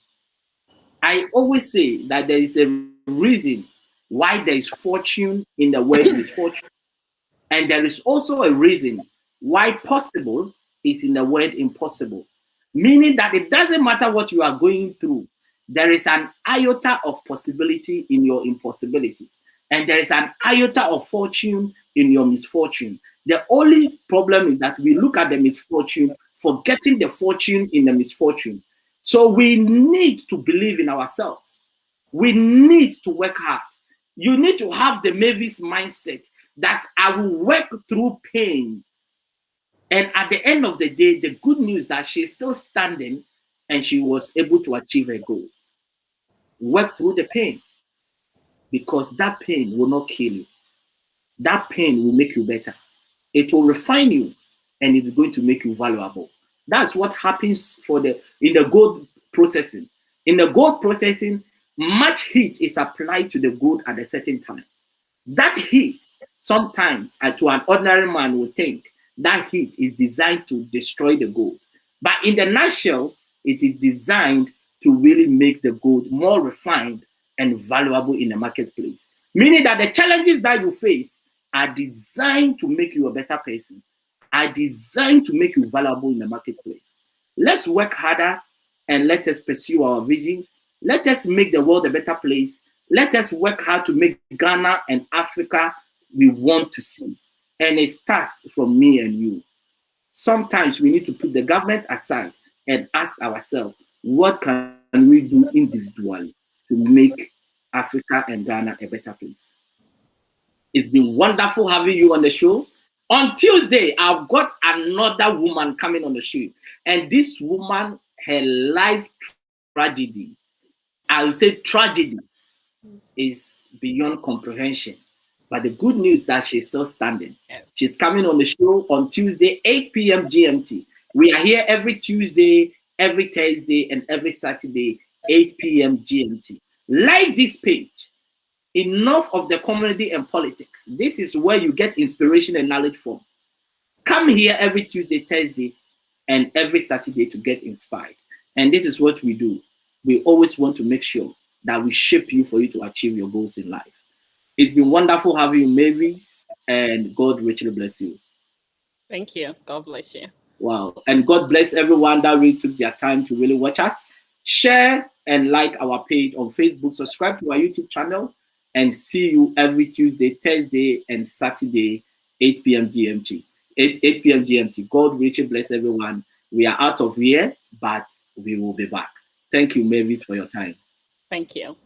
I always say that there is a reason why there is fortune in the word misfortune. And there is also a reason why possible is in the word impossible. Meaning that it doesn't matter what you are going through, there is an iota of possibility in your impossibility. And there is an iota of fortune in your misfortune. The only problem is that we look at the misfortune, forgetting the fortune in the misfortune. So we need to believe in ourselves. We need to work hard. You need to have the Mavis mindset that I will work through pain. And at the end of the day, the good news that she's still standing and she was able to achieve her goal. Work through the pain, because that pain will not kill you. That pain will make you better. It will refine you, and it's going to make you valuable. That's what happens in the gold processing. In the gold processing, much heat is applied to the gold at a certain time. That heat, sometimes to an ordinary man would think that heat is designed to destroy the gold. But in the nutshell, it is designed to really make the gold more refined and valuable in the marketplace. Meaning that the challenges that you face are designed to make you a better person, are designed to make you valuable in the marketplace. Let's work harder and let us pursue our visions. Let us make the world a better place. Let us work hard to make Ghana and Africa we want to see. And it starts from me and you. Sometimes we need to put the government aside and ask ourselves, what can we do individually to make Africa and Ghana a better place? It's been wonderful having you on the show. On Tuesday, I've got another woman coming on the show. And this woman, her life tragedy, I would say tragedies, is beyond comprehension. But the good news is that she's still standing. She's coming on the show on Tuesday, 8 p.m. GMT. We are here every Tuesday, every Thursday, and every Saturday, 8 p.m. GMT. Like this page. Enough of the community and politics. This is where you get inspiration and knowledge from. Come here every Tuesday, Thursday, and every Saturday to get inspired. And this is what we do. We always want to make sure that we shape you for you to achieve your goals in life. It's been wonderful having you, Mavis, and God richly bless you. Thank you. God bless you. Wow. And God bless everyone that really took their time to really watch us. Share and like our page on Facebook. Subscribe to our YouTube channel. And see you every Tuesday, Thursday, and Saturday, 8 p.m. GMT. 8 p.m. GMT. God richly bless everyone. We are out of here, but we will be back. Thank you, Mavis, for your time. Thank you.